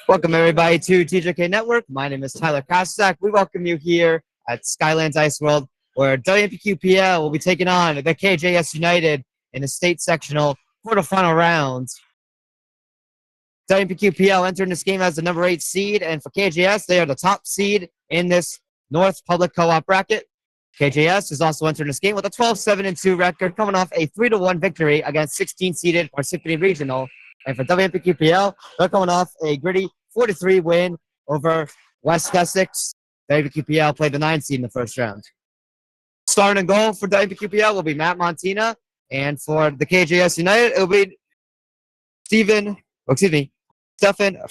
Welcome everybody to TJK Network. My name is Tyler Kostak. We welcome you here at Skylands Ice World, where WMPQPL will be taking on the KJS United in the state sectional quarterfinal rounds. WMPQPL entering this game as the number 8 seed, and for KJS, they are the top seed in this North Public Co-op bracket. KJS is also entering this game with a 12-7-2 record, coming off a 3-1 victory against 16-seeded Parsippany Regional. And for WMPQPL, they're coming off a gritty 4-3 win over West Essex. WMPQPL played the 9 seed in the first round. Starting and goal for WMPQPL will be Matt Montina, and for the KJS United, it will be Stefan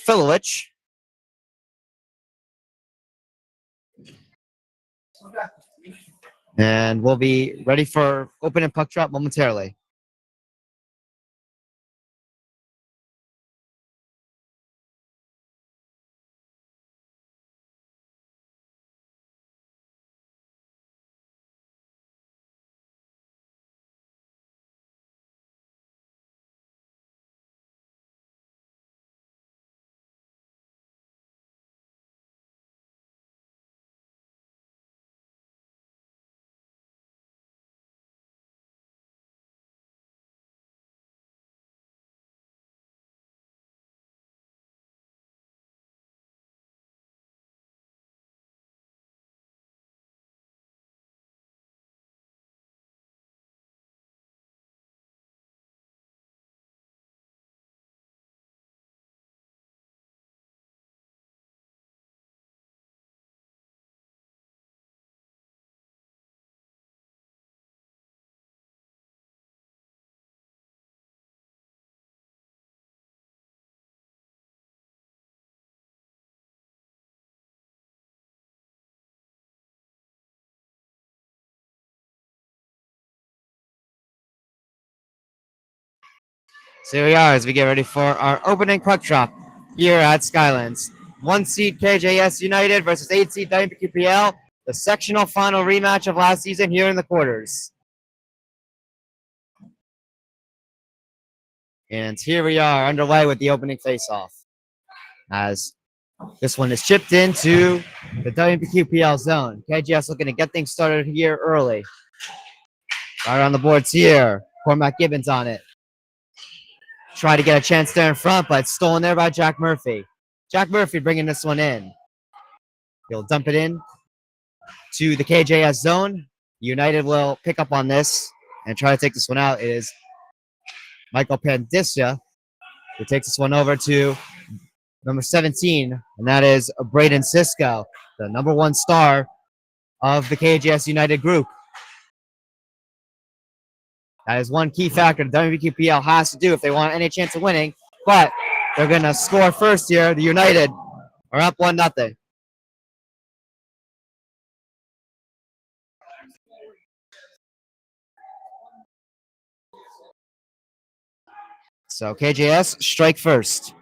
Filovich. And we'll be ready for open and puck drop momentarily. So here we are as we get ready for our opening puck drop here at Skylands. 1 seed KJS United versus 8 seed WMPQPL, the sectional final rematch of last season here in the quarters. And here we are underway with the opening faceoff, as this one is chipped into the WMPQPL zone. KJS looking to get things started here early. Right on the boards here. Cormac Gibbons on it. Try to get a chance there in front, but stolen there by Jack Murphy. Jack Murphy bringing this one in. He'll dump it in to the KJS zone. United will pick up on this and try to take this one out. It is Michael Pandisha who takes this one over to number 17, and that is Braden Sisko, the number 1 star of the KJS United group. That is one key factor the WMPQPL has to do if they want any chance of winning, but they're going to score first here. The United are up 1-0. So KJS strike first.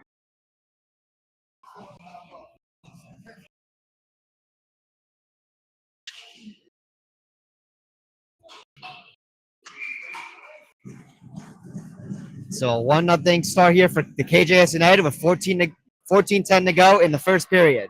So a 1-0 start here for the KJS United with 14-10 to go in the first period.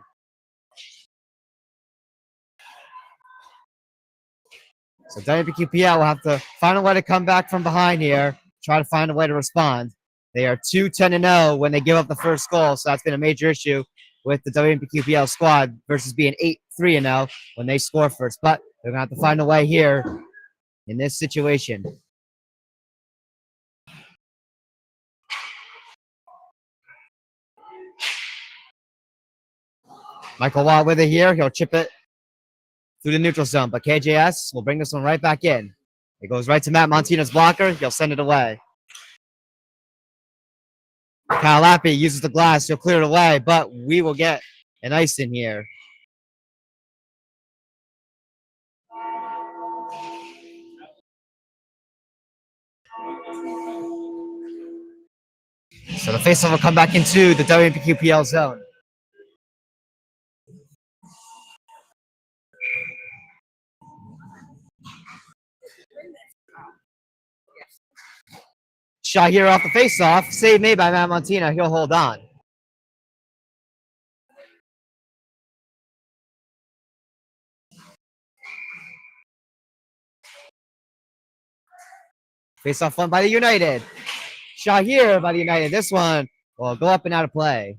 So WMPQPL will have to find a way to come back from behind here, try to find a way to respond. They are 2-10-0 when they give up the first goal, so that's been a major issue with the WMPQPL squad versus being 8-3-0 when they score first. But they're going to have to find a way here in this situation. Michael Watt with it here. He'll chip it through the neutral zone, but KJS will bring this one right back in. It goes right to Matt Montina's blocker. He'll send it away. Kyle Lappy uses the glass. He'll clear it away, but we will get an ice in here. So the faceoff will come back into the WMPQPL zone. Shot here off the faceoff. Save made by Matt Montina. He'll hold on. Face off one by the United. Shot here by the United. This one will go up and out of play.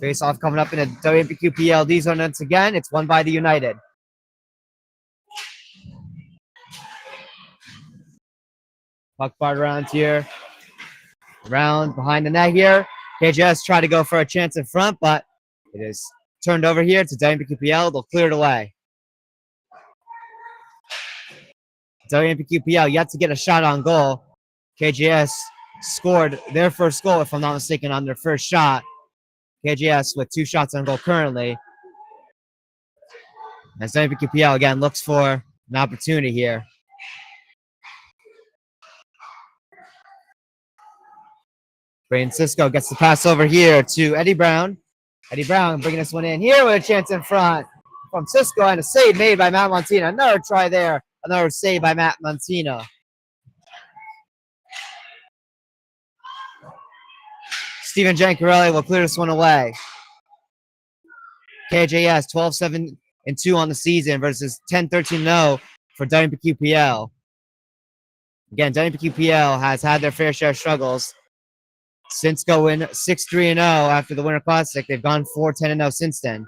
Face off coming up in a WMPQPL zone once again. It's won by the United. Puck part around here. Around behind the net here. KJS try to go for a chance in front, but it is turned over here to WMPQPL. They'll clear it away. WMPQPL yet to get a shot on goal. KJS scored their first goal, if I'm not mistaken, on their first shot. KJS with 2 shots on goal currently. As WMPQPL again looks for an opportunity here. Braden Cisco gets the pass over here to Eddie Brown. Eddie Brown bringing this one in here with a chance in front from Cisco and a save made by Matt Montina. Another try there. Another save by Matt Montina. Steven Giancarelli will clear this one away. KJS 12-7-2 on the season versus 10-13-0 for WMPQPL. Again, WMPQPL has had their fair share of struggles. Since going 6-3-0 after the Winter Classic, they've gone 4-10-0 since then.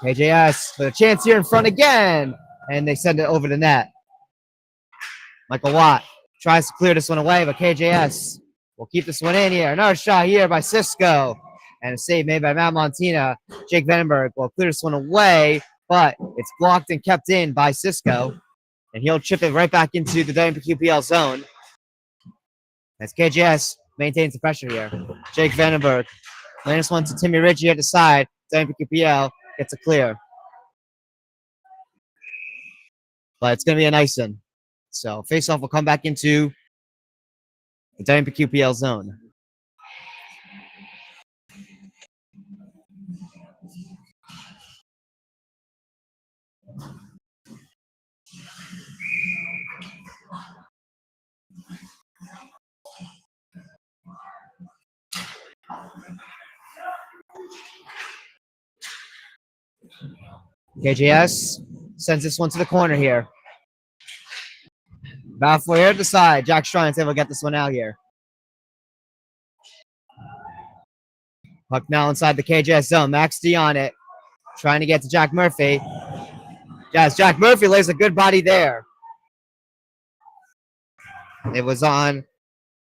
KJS with a chance here in front again, and they send it over the net. Michael Watt tries to clear this one away, but KJS will keep this one in here. Another shot here by Cisco, and a save made by Matt Montina. Jake Vandenberg will clear this one away, but it's blocked and kept in by Cisco, and he'll chip it right back into the WMPQPL zone. As KJS maintains the pressure here. Jake Vandenberg laying this one to Timmy Ritchie at the side. WMPQPL gets a clear. But it's going to be a nice one. So face-off will come back into the WMPQPL zone. KJS sends this one to the corner here. Balfour here to the side. Jack Strong's able to get this one out here. Puck now inside the KJS zone. Max D on it. Trying to get to Jack Murphy. Yes, Jack Murphy lays a good body there. It was on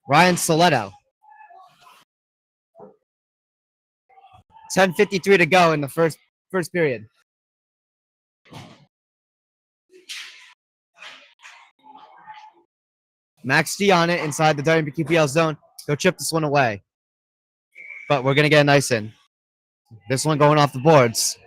Ryan Soletto. 10:53 to go in the first period. Max D on it inside the WMPQPL zone. Go chip this one away. But we're going to get a nice in. This one going off the boards.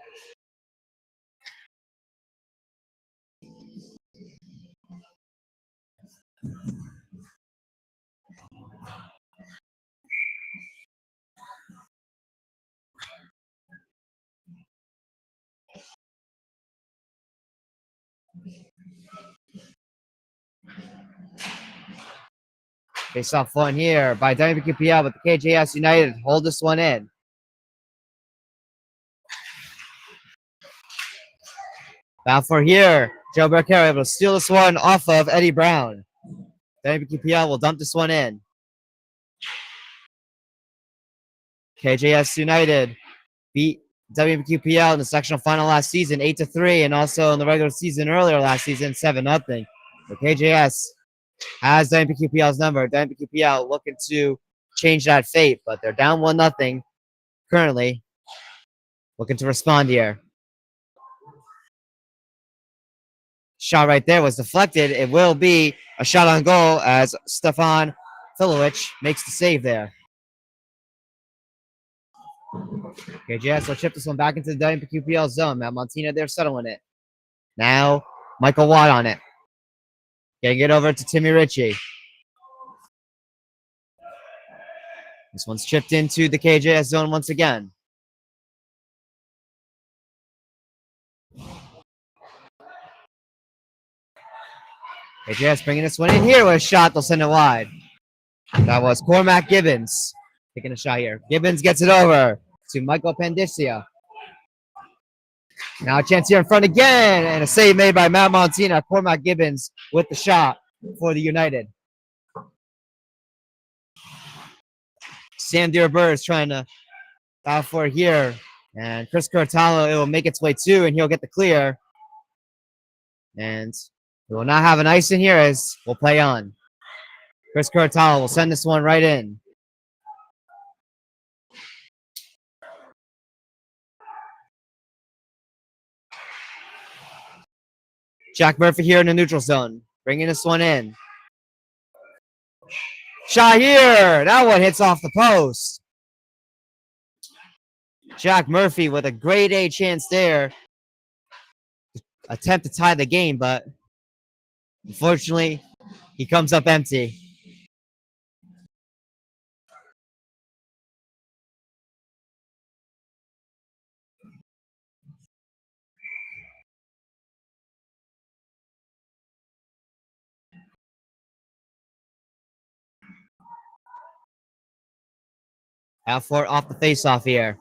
Face off one here by WMPQPL, but the KJS United hold this one in. Balfour here. Joe Barquero able to steal this one off of Eddie Brown. WMPQPL will dump this one in. KJS United beat WMPQPL in the sectional final last season 8-3, and also in the regular season earlier last season 7-0. But KJS has WMPQPL's number. WMPQPL looking to change that fate, but they're down 1-0 currently. Looking to respond here. Shot right there was deflected. It will be a shot on goal as Stefan Filowich makes the save there. KJS will chip this one back into the WMPQPL zone. Matt Montina there settling it. Now Michael Watt on it. Getting it over to Timmy Ritchie. This one's chipped into the KJS zone once again. KJS bringing this one in here with a shot. They'll send it wide. That was Cormac Gibbons taking a shot here. Gibbons gets it over to Michael Pandicia. Now a chance here in front again, and a save made by Matt Montina. Cormac Gibbons with the shot for the United. Sam Dearburr is trying to foul for it here. And Chris Cortalo, it will make its way too, and he'll get the clear. And we will not have an ice in here as we'll play on. Chris Cortalo will send this one right in. Jack Murphy here in the neutral zone, bringing this one in. Shot here. That one hits off the post. Jack Murphy with a grade A chance there. Attempt to tie the game, but unfortunately, he comes up empty. Out for it off the faceoff here.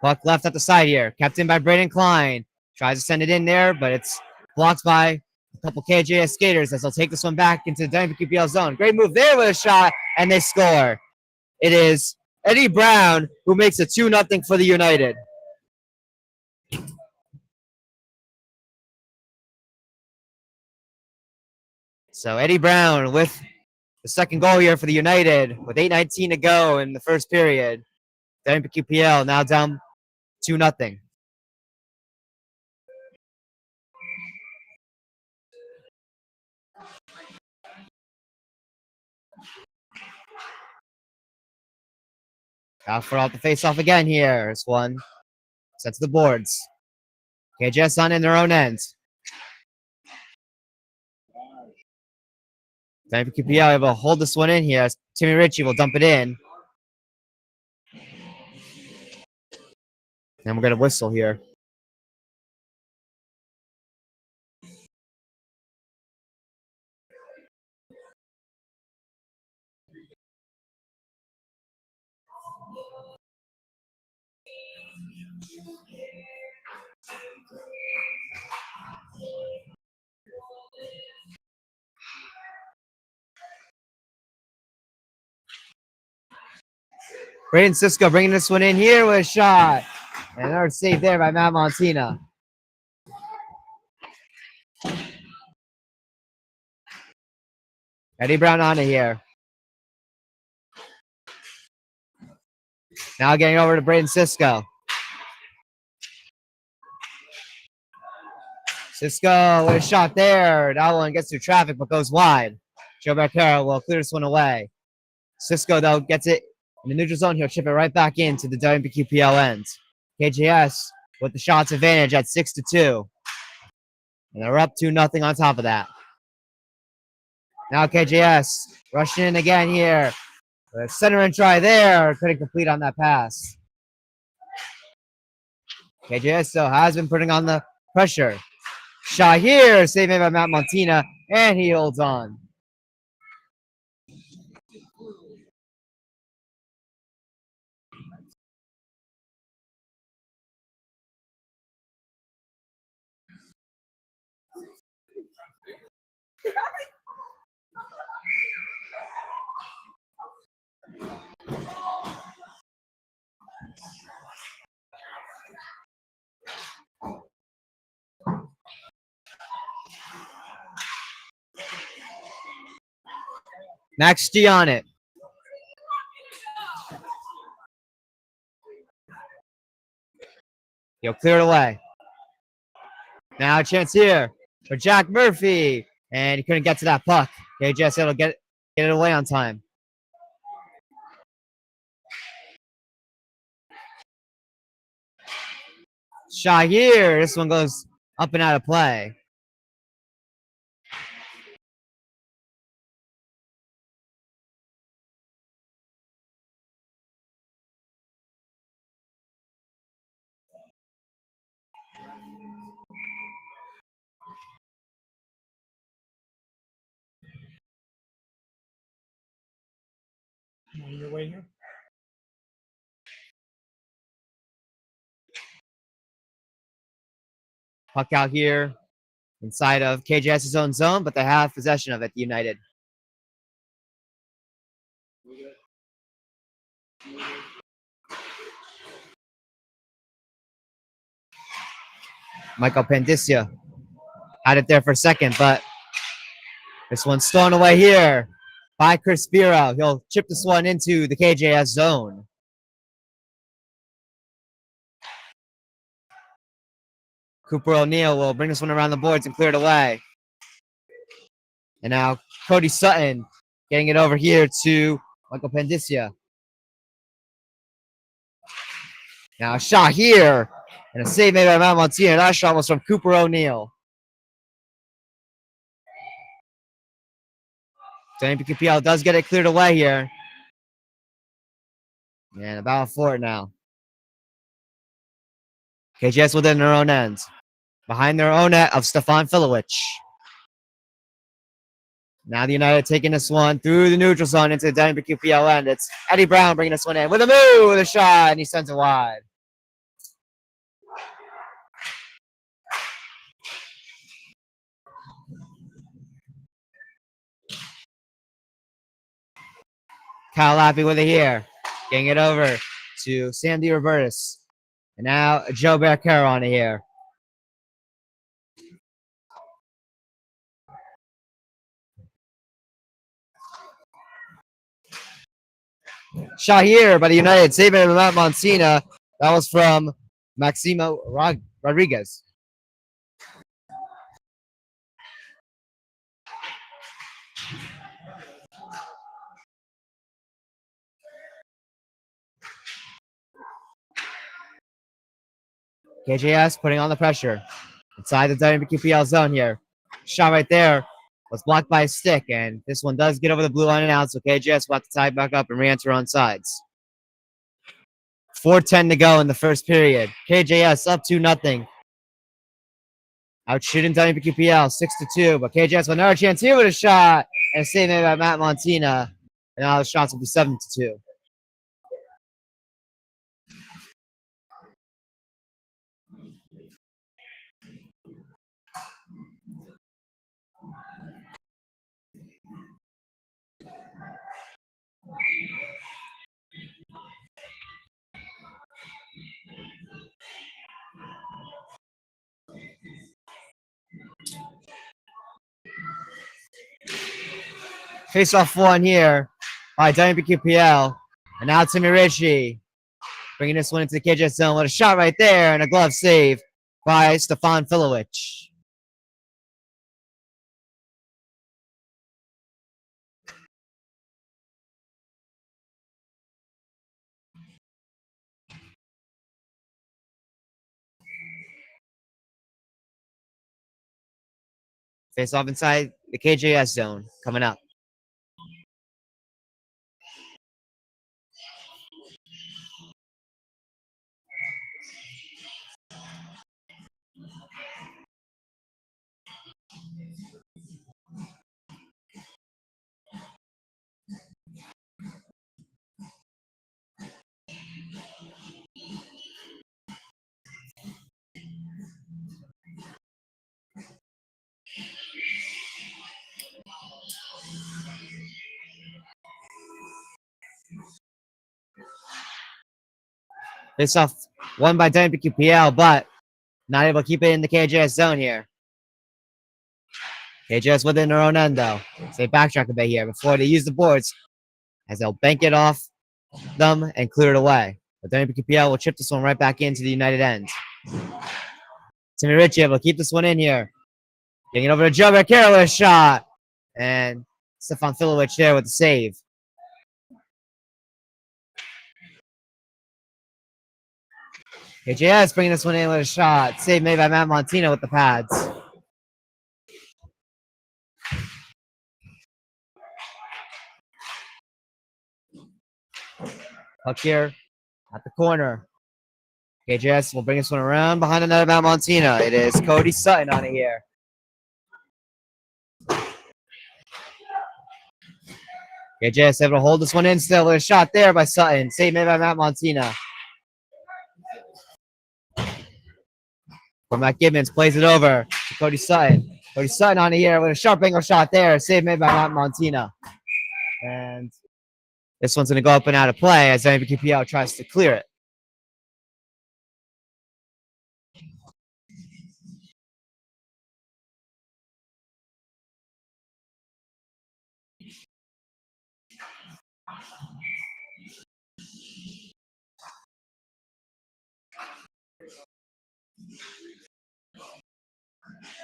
Puck left at the side here. Kept in by Braden Klein. Tries to send it in there, but it's blocked by a couple KJS skaters as they'll take this one back into the WMPQPL zone. Great move there with a shot, and they score. It is Eddie Brown who makes it 2-0 for the United. So Eddie Brown with the second goal here for the United with 8:19 to go in the first period. WMPQPL now down 2-0. Out for off the face-off again here. This one sets the boards. KJS on in their own end. WMPQPL able to hold this one in here. Timmy Ritchie will dump it in. And we're going to whistle here. Braden Cisco bringing this one in here with a shot. And another save there by Matt Montina. Eddie Brown on it here. Now getting over to Braden Cisco. Cisco with a shot there. That one gets through traffic but goes wide. Joe Becerra will clear this one away. Cisco, though, gets it in the neutral zone. He'll chip it right back into the WMPQPL end. KJS with the shots advantage at 6-2. And they're up 2-0 on top of that. Now KJS rushing in again here. The center and try there. Couldn't complete on that pass. KJS, though, has been putting on the pressure. Shot here. Saved by Matt Montina. And he holds on. Max G on it. He'll clear it away. Now a chance here for Jack Murphy. And he couldn't get to that puck. KJS will get it away on time. Shot here. This one goes up and out of play. Your way here. Puck out here inside of KJS's own zone, but they have possession of it, United. Michael Pandissia had it there for a second, but this one's stolen away here by Chris Spiro. He'll chip this one into the KJS zone. Cooper O'Neill will bring this one around the boards and clear it away. And now Cody Sutton getting it over here to Michael Pandissia. Now a shot here and a save made by Matt Montina. That shot was from Cooper O'Neill. WMPQPL does get it cleared away here. And a battle for it now. KJS within their own end. Behind their own net of Stefan Filowich. Now the United taking this one through the neutral zone into the WMPQPL end. It's Eddie Brown bringing this one in with a move, with a shot, and he sends it wide. Kyle Lappy with it here. Getting it over to Sandy Robertus. And now Joe Barcaro on it here. Shot here by the United. Saving it by Matt Monsina. That was from Maximo Rodriguez. KJS putting on the pressure inside the WMPQPL zone here. Shot right there was blocked by a stick, and this one does get over the blue line and out, so KJS will have to tie back up and re-enter on sides. 4:10 to go in the first period. KJS up 2-0. Out shooting WMPQPL 6-2, but KJS with another chance here with a shot, and a save made by Matt Montina, and now the shots will be 7-2. Face-off one here by WMPQPL. And now Timmy Ritchie bringing this one into the KJS zone with a shot right there and a glove save by Stefan Filowich. Face-off inside the KJS zone coming up. Face-off won by WMPQPL, but not able to keep it in the KJS zone here. KJS within their own end, though. So they backtrack a bit here before they use the boards, as they'll bank it off them and clear it away. But WMPQPL will chip this one right back into the United end. Timmy Ritchie able to keep this one in here. Getting it over to Joe Barcaro with a shot. And Stefan Filowich there with the save. KJS bringing this one in with a shot. Save made by Matt Montina with the pads. Puck here at the corner. KJS will bring this one around behind another Matt Montina. It is Cody Sutton on it here. KJS able to hold this one in still with a shot there by Sutton. Save made by Matt Montina. From Matt Gibbons, plays it over to Cody Sutton. Cody Sutton on here with a sharp angle shot there. Save made by Matt Montina. And this one's going to go up and out of play as WMPQPL tries to clear it.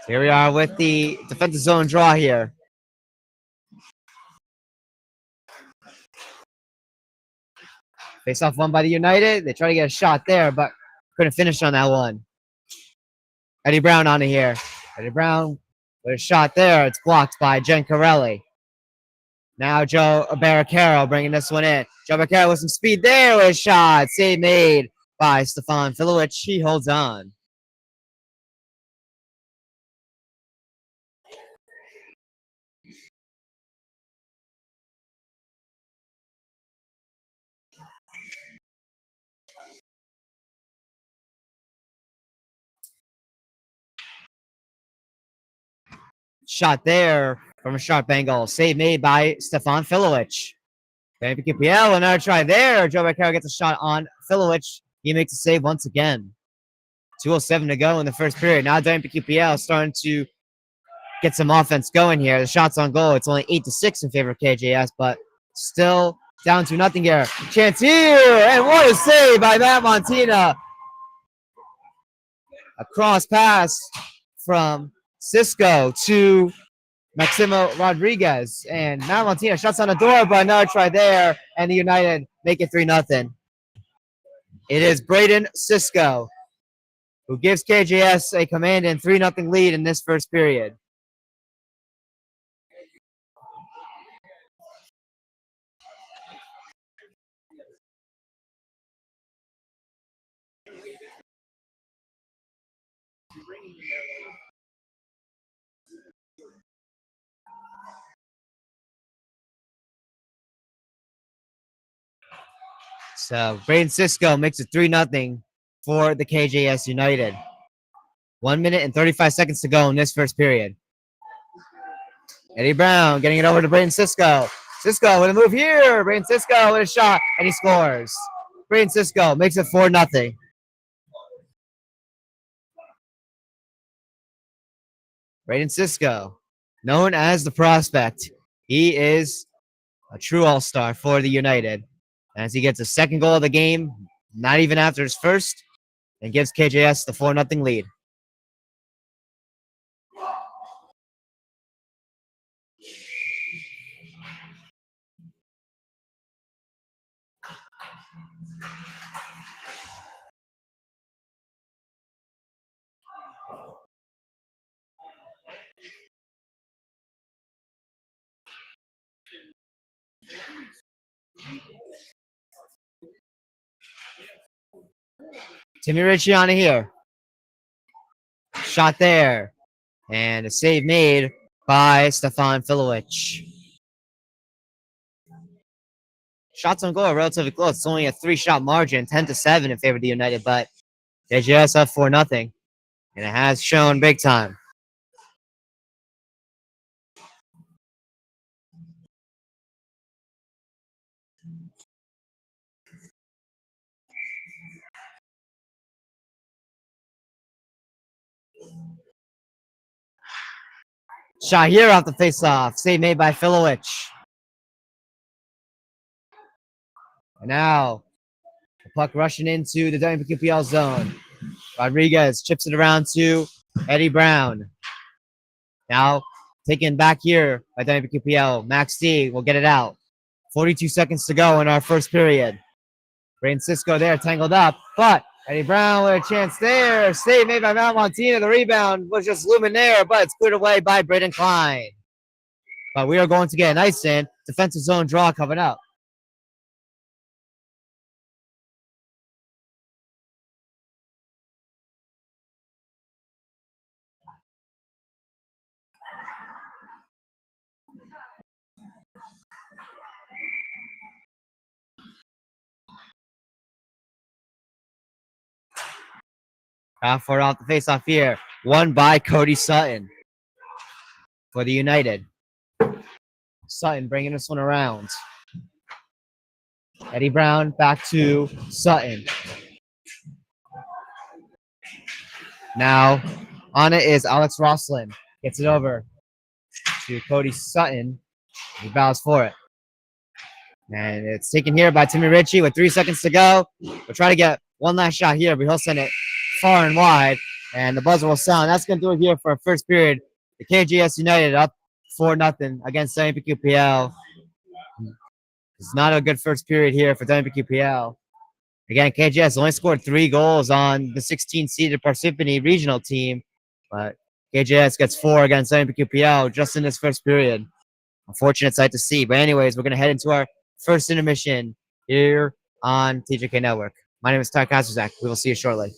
Here we are with the defensive zone draw here. Face off one by the United. They try to get a shot there, but couldn't finish on that one. Eddie Brown on here. Eddie Brown with a shot there. It's blocked by Jen Corelli. Now Joe Barricaro bringing this one in. Joe Barricaro with some speed there with a shot. Save made by Stefan Filowich. He holds on. Shot there from a sharp angle. Save made by Stefan Filowich. WMPQPL, another try there. Joe Barricaro gets a shot on Filowich. He makes a save once again. 2:07 to go in the first period. Now WMPQPL starting to get some offense going here. The shots on goal, it's only 8-6 in favor of KJS, but still down to nothing here. Chance here, and what a save by Matt Montina. A cross pass from Cisco to Maximo Rodriguez. And Matt Montina shuts on the door, but another try there, and the United make it 3-0. It is Braden Cisco who gives KJS a commanding 3-0 lead in this first period. So Braden Cisco makes it 3-0 for the KJS United. 1 minute and 35 seconds to go in this first period. Eddie Brown getting it over to Braden Cisco. Cisco with a move here. Braden Cisco with a shot, and he scores. Braden Cisco makes it 4-0. Braden Cisco, known as the prospect. He is a true all-star for the United. As he gets a second goal of the game, not even after his first, and gives KJS the 4-0 lead. Timmy Ricciani here. Shot there. And a save made by Stefan Filowich. Shots on goal are relatively close. It's only a 3-shot margin, 10-7 in favor of the United, but KJS up 4-0. And it has shown big time. Shot here off the face-off. Save made by Filowich. And now, the puck rushing into the WMPQPL zone. Rodriguez chips it around to Eddie Brown. Now, taken back here by WMPQPL. Max D will get it out. 42 seconds to go in our first period. Braden Cisco there tangled up, but Eddie Brown with a chance there. Save made by Matt Montina. The rebound was just looming there, but it's cleared away by Braden Klein. But we are going to get an ice in. Defensive zone draw coming up. Half forward off the face-off here. Won by Cody Sutton for the United. Sutton bringing this one around. Eddie Brown back to Sutton. Now on it is Alex Roslin. Gets it over to Cody Sutton. He bows for it. And it's taken here by Timmy Ritchie with 3 seconds to go. We'll try to get one last shot here, but he'll send it far and wide. And the buzzer will sound. That's going to do it here for our first period. The KJS United up 4-0 against WMPQPL. It's not a good first period here for WMPQPL. Again, KJS only scored 3 goals on the 16-seeded Parsippany regional team, but KJS gets 4 against WMPQPL just in this first period. Unfortunate sight to see. But anyways, we're going to head into our first intermission here on TJK Network. My name is Ty Kazuzak. We will see you shortly.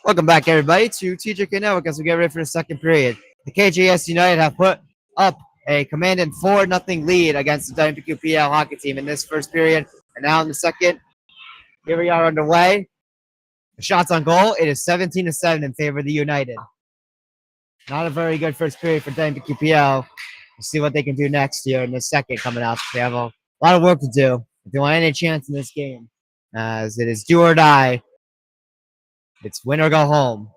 Welcome back, everybody, to TJK Network as we get ready for the second period. The KJS United have put up a commanding 4-0 lead against the WMPQPL hockey team in this first period. And now in the second, here we are underway. The shots on goal, it is 17-7 in favor of the United. Not a very good first period for WMPQPL. We'll see what they can do next year in the second coming up. They have a lot of work to do if they want any chance in this game, as it is do or die. It's win or go home.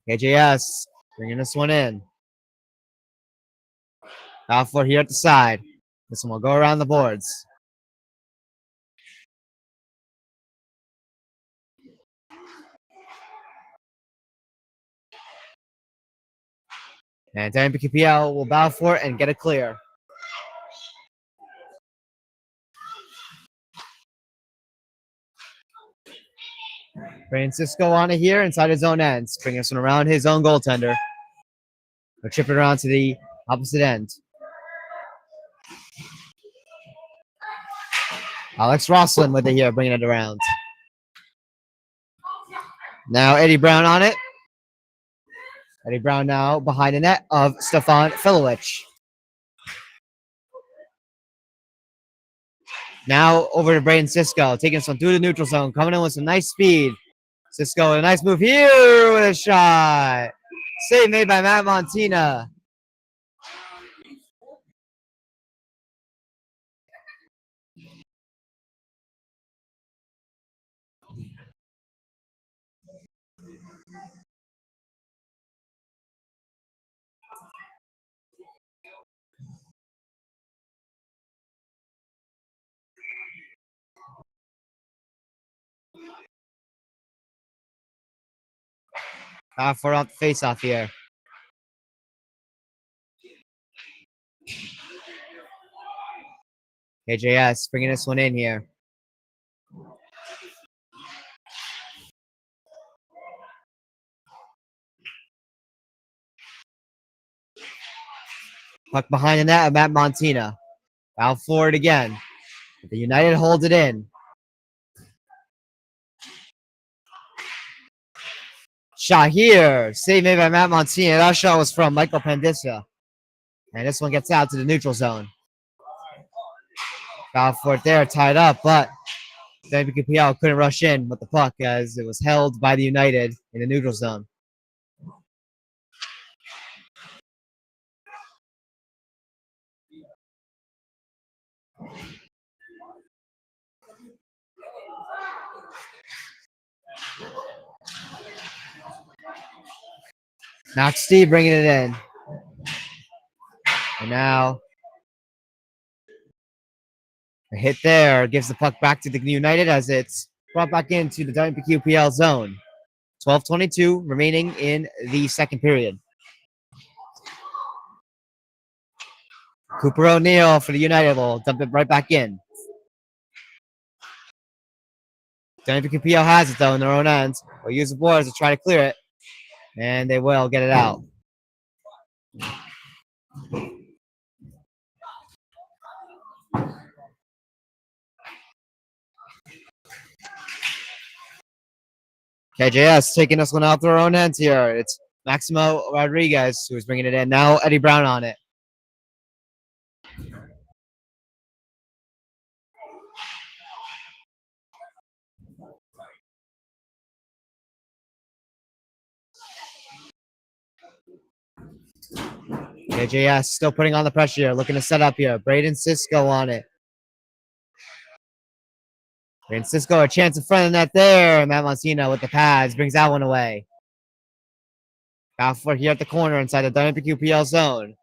KJS bringing this one in. Foul for here at the side. This one will go around the boards. And WMPQPL will bow for it and get it clear. Francisco on it here inside his own end. Bringing this one around his own goaltender. We'll chip it around to the opposite end. Alex Rosslin with it here, bringing it around. Now Eddie Brown on it. Eddie Brown now behind the net of Stefan Filovich. Now over to Braden Cisco, taking some through the neutral zone, coming in with some nice speed. Cisco with a nice move here with a shot. Save made by Matt Montina. For off the face-off here. KJS bringing this one in here. Puck behind the net of Matt Montina. Foul forward again. The United holds it in. Shot here. Save made by Matt Montina. That shot was from Michael Pandissa. And this one gets out to the neutral zone. Foul for it there, tied up, but WPPL couldn't rush in with the puck as it was held by the United in the neutral zone. Knox Steve bringing it in. And now a hit there gives the puck back to the United as it's brought back into the WPQPL zone. 12:22 remaining in the second period. Cooper O'Neill for the United will dump it right back in. WPQPL has it though in their own ends. They'll use the boards to try to clear it. And they will get it out. KJS taking this one out their own ends here. It's Maximo Rodriguez who's bringing it in. Now Eddie Brown on it. KJS still putting on the pressure here, looking to set up here. Braden Cisco on it. Braden Cisco a chance in front of the net there. Matt Monsino with the pads brings that one away. Foul for here at the corner inside the WPQPL zone.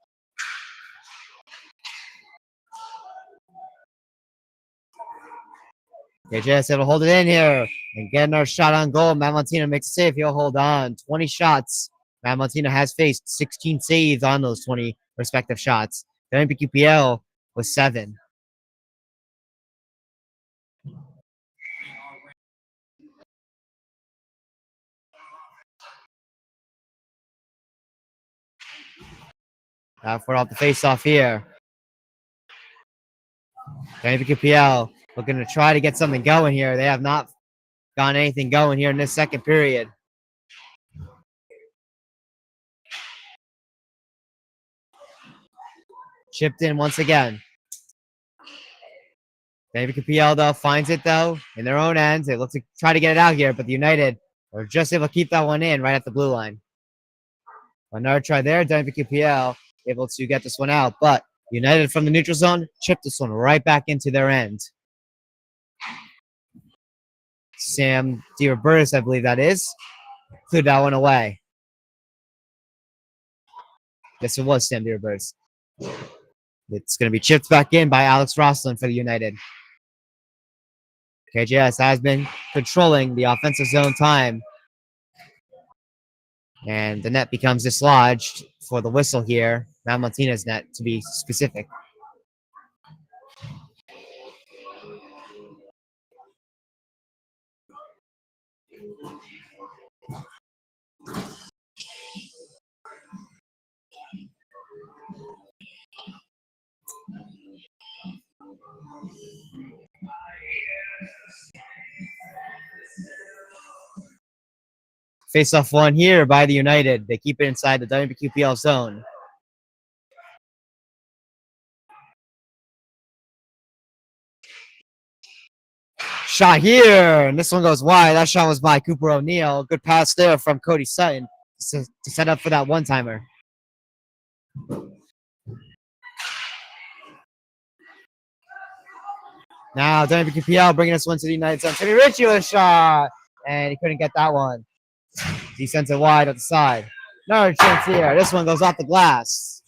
KJS able to hold it in here and get another shot on goal. Matt Montina makes a save. He'll hold on. 20 shots. Matt Montina has faced 16 saves on those 20 respective shots. The WPQPL was 7. For off the face-off here. WPQPL looking to try to get something going here. They have not gotten anything going here in this second period. Chipped in once again. WMPQPL though finds it though in their own ends. They look to try to get it out here, but the United are just able to keep that one in right at the blue line. Another try there. WMPQPL able to get this one out, but United from the neutral zone chipped this one right back into their end. Sam DiRobertis, I believe that is, cleared that one away. Yes, it was Sam DiRobertis. It's going to be chipped back in by Alex Rosslin for the United. KJS has been controlling the offensive zone time. And the net becomes dislodged for the whistle here. Mount Martinez net, to be specific. Face-off one here by the United. They keep it inside the WMPQPL zone. Shot here, and this one goes wide. That shot was by Cooper O'Neill. Good pass there from Cody Sutton to set up for that one-timer. Now WMPQPL bringing this one to the United zone. Timmy Ritchie with a shot, and he couldn't get that one. He sends it wide at the side. Another chance here. This one goes off the glass.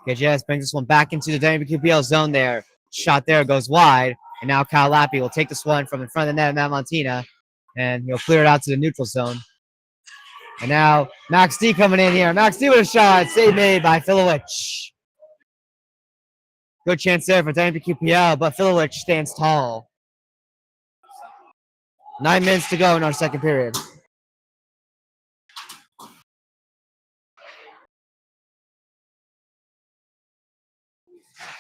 KJS brings this one back into the WMPQPL zone there. Shot there goes wide. And now Kyle Lappy will take this one from in front of the net of Matt Montina. And he'll clear it out to the neutral zone. And now Max D coming in here. Max D with a shot. Save made by Filowich. Good chance there for WMPQPL, but Filowich stands tall. 9 minutes to go in our second period.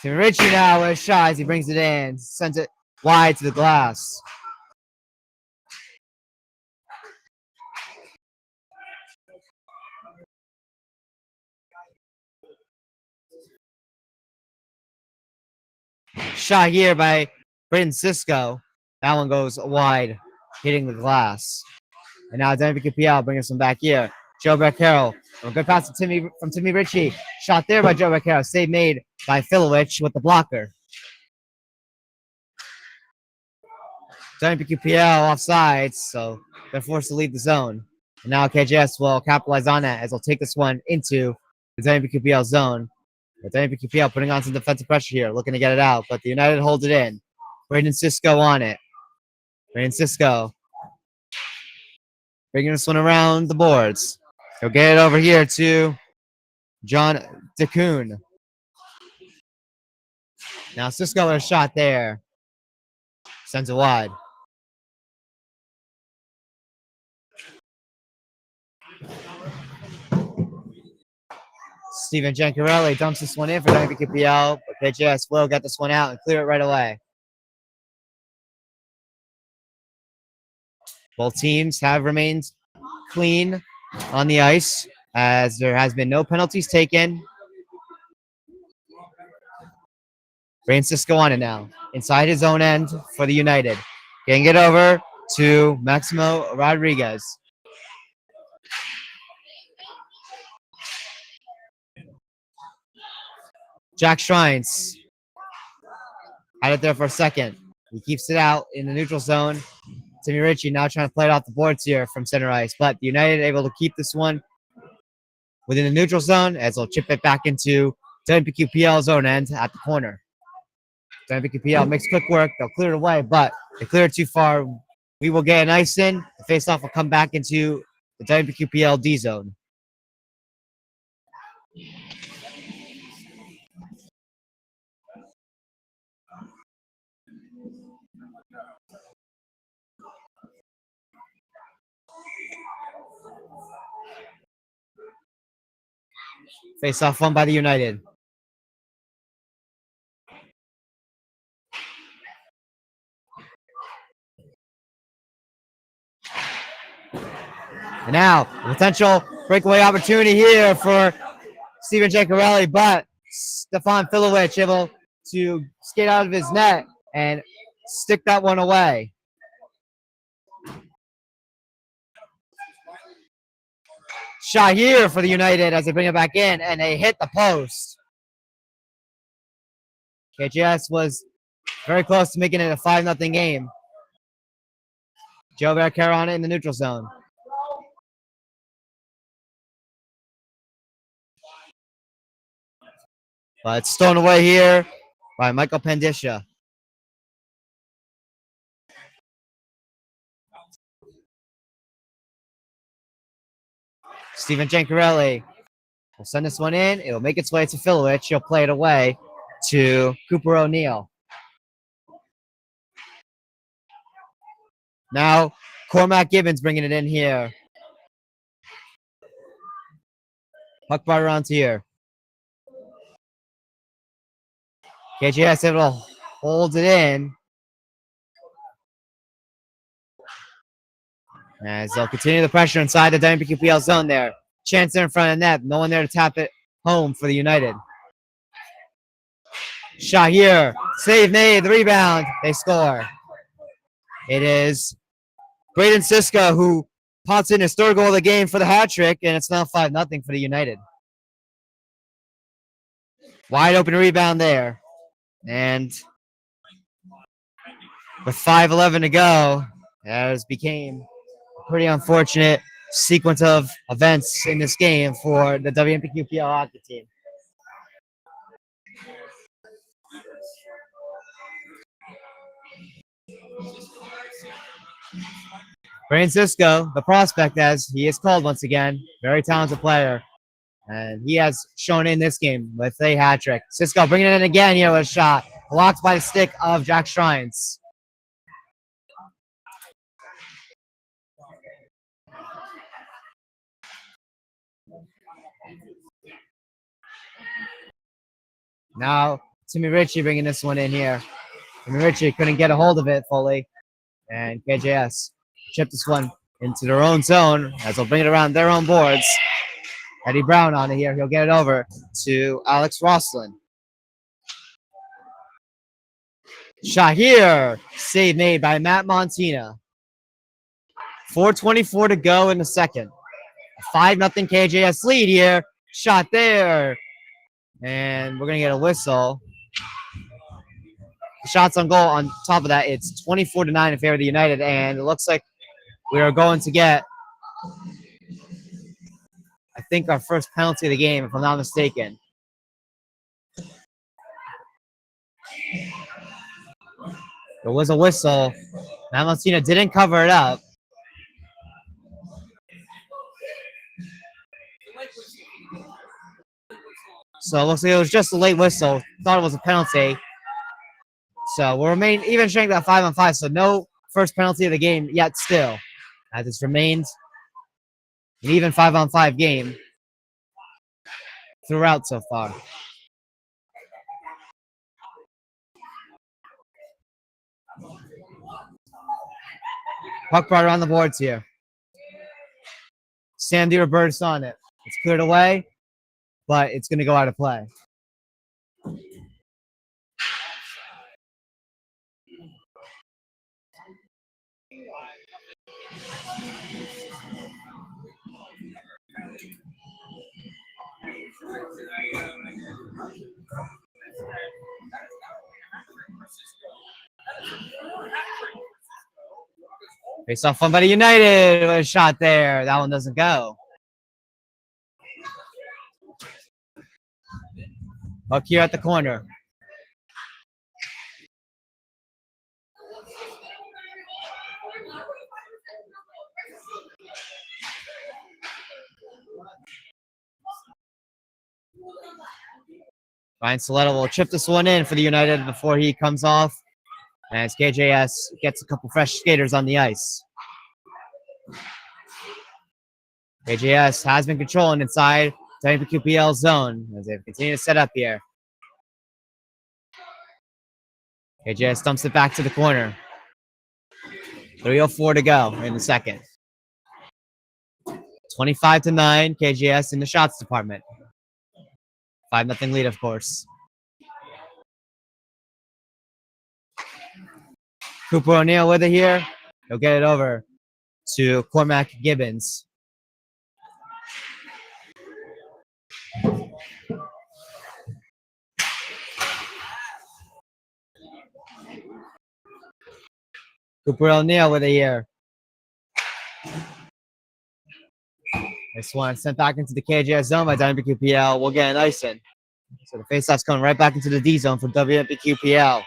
Timmy Ritchie now with a shot as he brings it in. Sends it wide to the glass. Shot here by Braden Cisco. That one goes wide, hitting the glass. And now WMPQPL bringing some back here. Joe Beccaro. A good pass from Timmy Ritchie. Shot there by Joe Beccaro. Save made by Filowich with the blocker. WMPQPL offsides, so they're forced to leave the zone. And now KJS will capitalize on that as they'll take this one into the WMPQPL zone. But WMPQPL putting on some defensive pressure here, looking to get it out, but the United hold it in. Braden Cisco on it. Braden Cisco bringing this one around the boards. He'll get it over here to John DeCoon. Now Cisco with a shot there. Sends it wide. Steven Giancarelli dumps this one in for WMPQPL, but KJS will get this one out and clear it right away. Both teams have remained clean on the ice as there has been no penalties taken. Braden Cisco on it now, inside his own end for the United. Getting it over to Maximo Rodriguez. Jack Shrines had it there for a second. He keeps it out in the neutral zone. Timmy Ritchie now trying to play it off the boards here from center ice, but the United able to keep this one within the neutral zone as they'll chip it back into WMPQPL's own end at the corner. WMPQPL makes quick work. They'll clear it away, but they clear it too far. We will get an ice in. The faceoff will come back into the WMPQPL D zone. Face off won by the United. And now, potential breakaway opportunity here for Steven Jankarelli, but Stefan Filowich able to skate out of his net and stick that one away. Shot here for the United as they bring it back in, and they hit the post. KJS was very close to making it a 5-0 game. Joe Bearcare on it in the neutral zone. But it's stolen away here by Michael Pandisha. Steven Jankarelli will send this one in. It'll make its way to Filowich. He'll play it away to Cooper O'Neill. Now, Cormac Gibbons bringing it in here. Puck brought around here. KJS able to hold it in. As they'll continue the pressure inside the WMPQPL zone there. Chance there in front of net. No one there to tap it home for the United. Shot here. Save made. The rebound. They score. It is Braden Siska who pots in his third goal of the game for the hat trick, and it's now 5-0 for the United. Wide open rebound there. And with 5:11 to go, as became a pretty unfortunate sequence of events in this game for the WMPQPL hockey team. Braden Sisko, the prospect, as he is called once again, very talented player. And he has shown in this game with a hat trick. Sisko bringing it in again here with a shot. Blocked by the stick of Jack Shrines. Now, Timmy Ritchie bringing this one in here. Timmy Ritchie couldn't get a hold of it fully. And KJS chipped this one into their own zone as they'll bring it around their own boards. Eddie Brown on it here. He'll get it over to Alex Roslin. Shot here. Save made by Matt Montina. 4:24 to go in the second. A 5-0 KJS lead here. Shot there. And we're going to get a whistle. Shots on goal on top of that. It's 24-9 in favor of the United. And it looks like we are going to get, I think, our first penalty of the game, if I'm not mistaken. There was a whistle. Matt Montina didn't cover it up. So it looks like it was just a late whistle. Thought it was a penalty. So we'll remain even strength at 5-on-5. So no first penalty of the game yet still. As it's remained an even 5-on-5 game throughout so far. Puck brought around the boards here. Sandy Roberts on it. It's cleared away, but it's going to go out of play. Face off one by the United with a shot there. That one doesn't go. Puck here at the corner. Ryan Soletta will chip this one in for the United before he comes off. As KJS gets a couple fresh skaters on the ice. KJS has been controlling inside WMPQPL zone as they continue to set up here. KJS dumps it back to the corner. 3:04 to go in the second. 25-9, KJS in the shots department. 5-0 lead, of course. Cooper O'Neill with it here. He'll get it over to Cormac Gibbons. Cooper O'Neill with it here. This one sent back into the KJS zone by WMPQPL. We'll get an icing. So the faceoff's coming right back into the D zone for WMPQPL.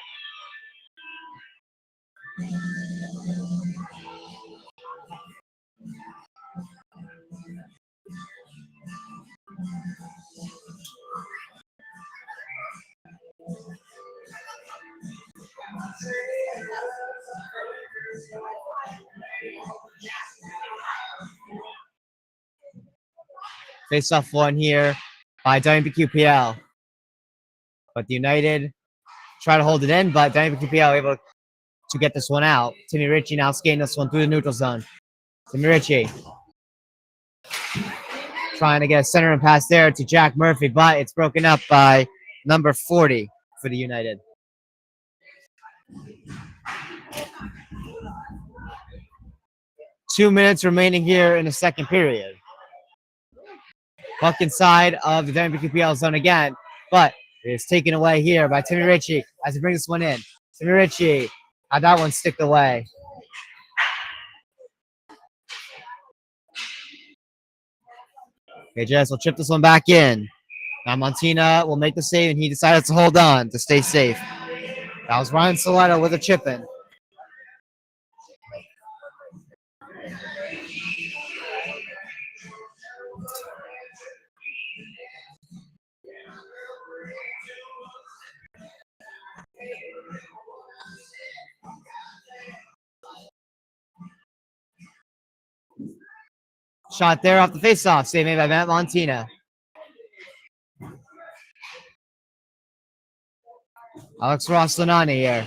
Face-off one here by WMPQPL. But the United try to hold it in, but WMPQPL able to get this one out. Timmy Ritchie now skating this one through the neutral zone. Timmy Ritchie trying to get a center and pass there to Jack Murphy, but it's broken up by number 40 for the United. Two minutes remaining here in the second period. Puck inside of the WMPQPL zone again, but it's taken away here by Timmy Ritchie as he brings this one in. Timmy Ritchie had that one stick away. KJS will chip this one back in. Now Montina will make the save, and he decided to hold on to stay safe. That was Ryan Salado with a chip in. Shot there off the faceoff, save made by Matt Montina. Alex Roslanani here.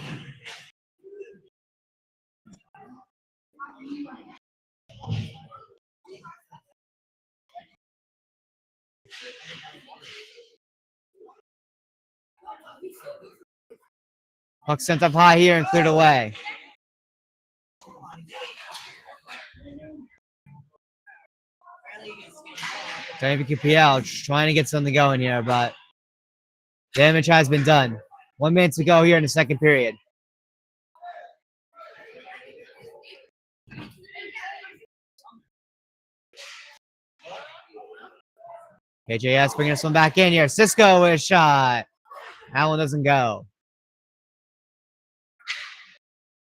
Puck sent up high here and cleared away. WMPQPL trying to get something going here, but damage has been done. 1 minute to go here in the second period. KJS bringing this one back in here. Cisco with a shot. That one doesn't go.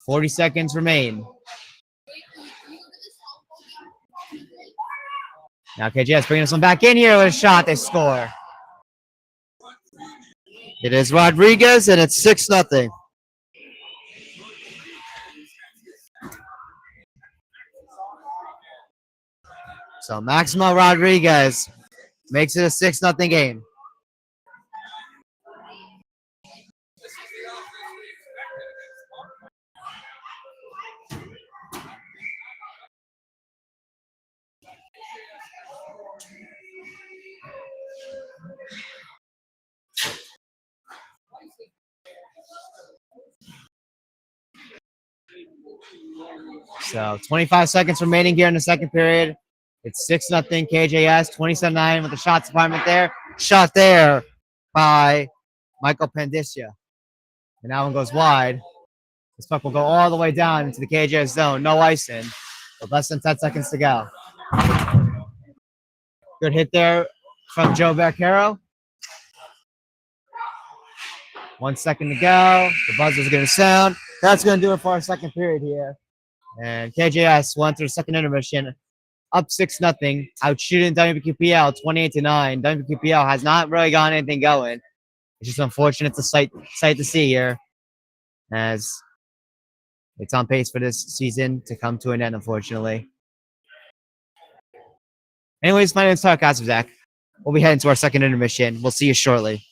40 seconds remain. Now KJS bringing this one back in here with a shot. They score. It is Rodriguez, and it's 6-0. So Maximo Rodriguez makes it a 6-0 game. So 25 seconds remaining here in the second period. It's 6-0 KJS, 27-9 with the shots department there. Shot there by Michael Pandisha. And that one goes wide. This puck will go all the way down into the KJS zone. No icing. With less than 10 seconds to go. Good hit there from Joe Vaccaro. 1 second to go. The buzzer's going to sound. That's going to do it for our second period here. And KJS went through the second intermission. Up 6-0, out shooting WMPQPL 28-9. WMPQPL has not really gotten anything going. It's just unfortunate to sight to see here, as it's on pace for this season to come to an end, unfortunately. Anyways, my name is Tyler Kazazak. We'll be heading to our second intermission. We'll see you shortly.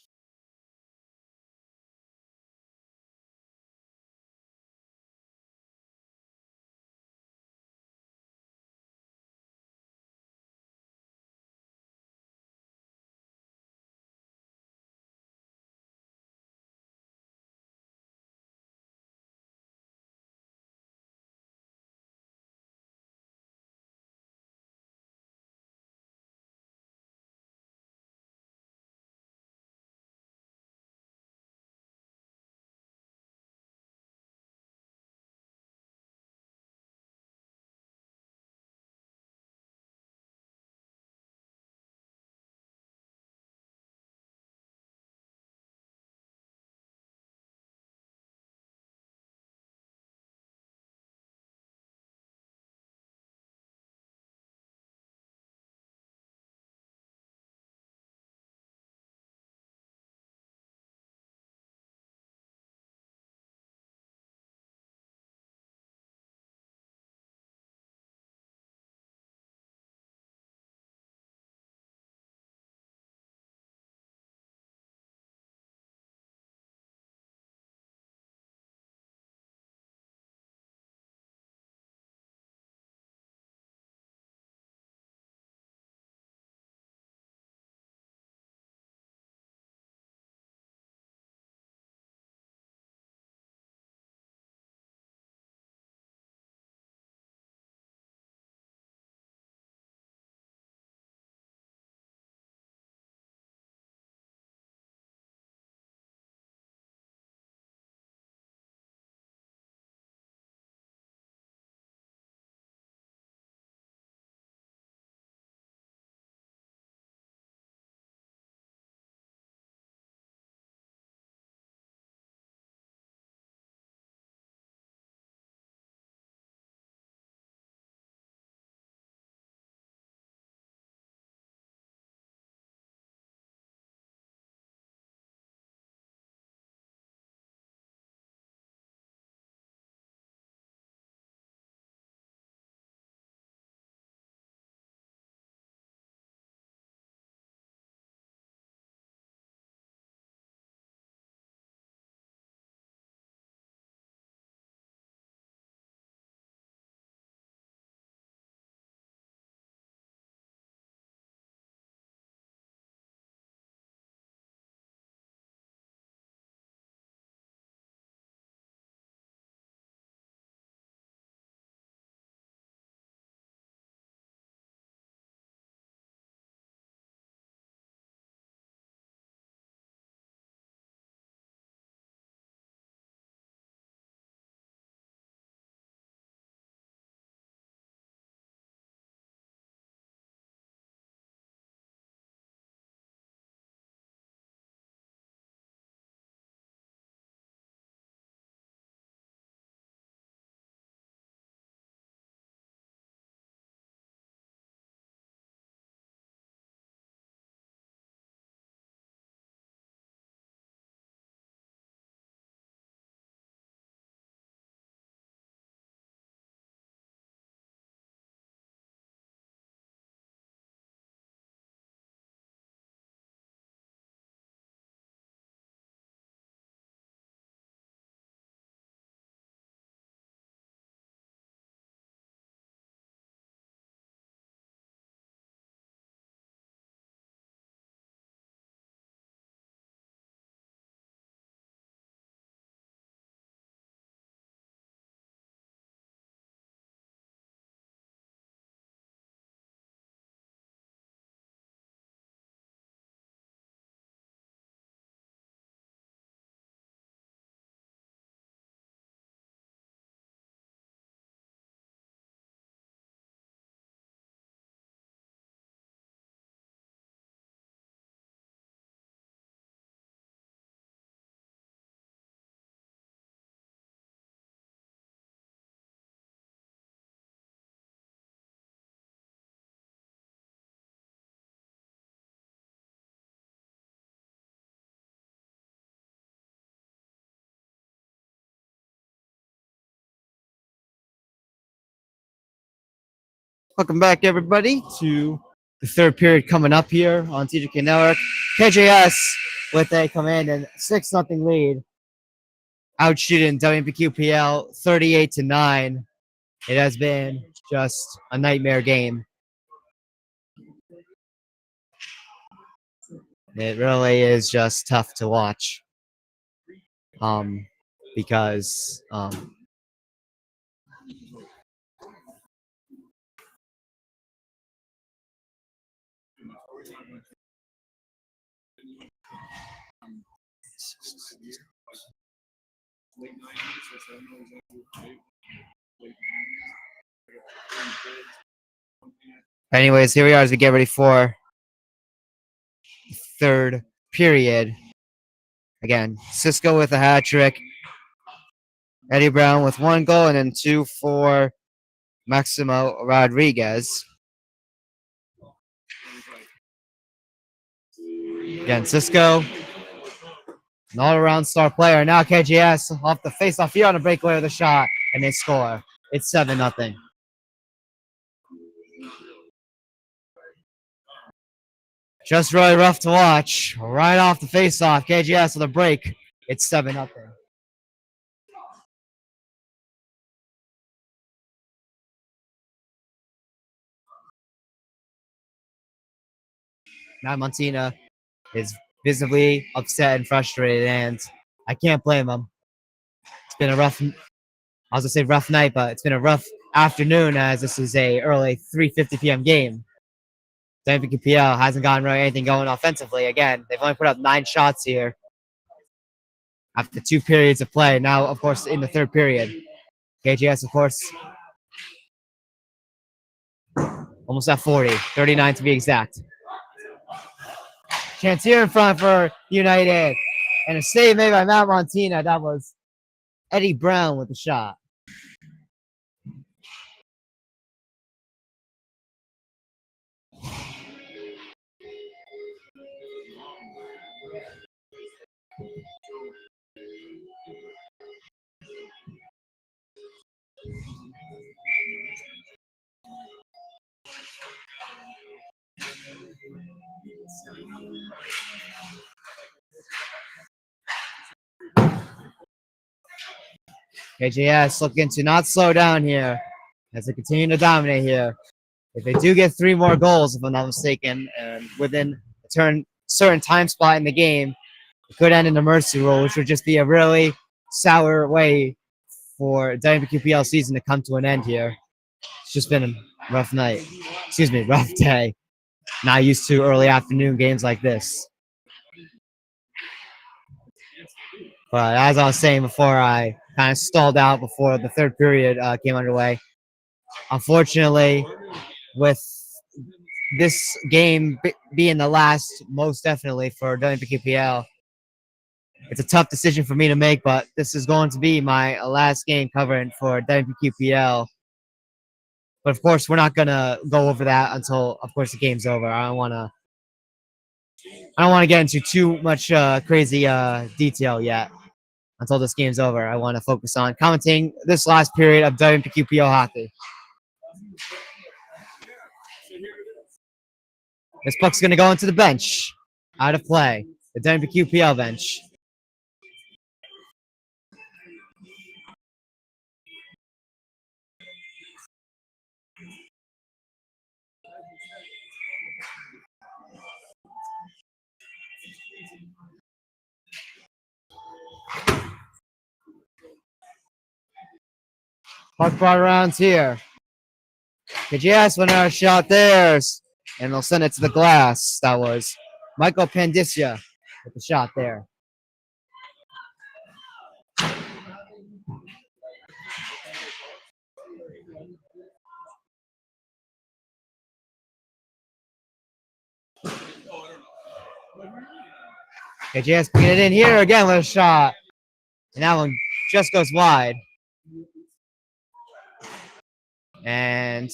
Welcome back, everybody, to the third period coming up here on TJK Network. KJS with a command and 6-0 lead. Outshooting WMPQPL 38-9. It has been just a nightmare game. It really is just tough to watch. Because anyways, here we are as we get ready for the third period. Again, Cisco with a hat trick. Eddie Brown with 1 goal, and then 2 for Maximo Rodriguez. Again, Cisco, an all-around star player. Now KJS off the face-off here on a breakaway with a shot, and they score. It's 7-0. Just really rough to watch. Right off the face-off, KJS with a break. It's 7-0. Now Montina is visibly upset and frustrated, and I can't blame him. It's been a rough, I was gonna say rough night, but it's been a rough afternoon as this is a early 3:50 p.m. game. WMPQPL hasn't gotten really anything going offensively. Again, they've only put up 9 shots here after 2 periods of play. Now, of course, in the third period, KJS, of course, almost at 40, 39 to be exact. Chance here in front for United. And a save made by Matt Montina. That was Eddie Brown with the shot. KJS looking to not slow down here as they continue to dominate here. If they do get 3 more goals, if I'm not mistaken, and within a certain time spot in the game, it could end in a mercy rule, which would just be a really sour way for WMPQPL season to come to an end here. It's just been a rough night. Excuse me, rough day. Not used to early afternoon games like this. But as I was saying before, I kind of stalled out before the third period came underway. Unfortunately, with this game being the last, most definitely, for WMPQPL, it's a tough decision for me to make, but this is going to be my last game covering for WMPQPL. But of course, we're not going to go over that until, of course, the game's over. I don't want to get into too much crazy detail yet until this game's over. I want to focus on commenting this last period of WMPQPL hockey. This puck's going to go into the bench. Out of play. The WMPQPL bench. Puck brought around here. KJS went out a shot there, and they'll send it to the glass. That was Michael Pandisya with the shot there. KJS putting it in here again with a shot. And that one just goes wide. And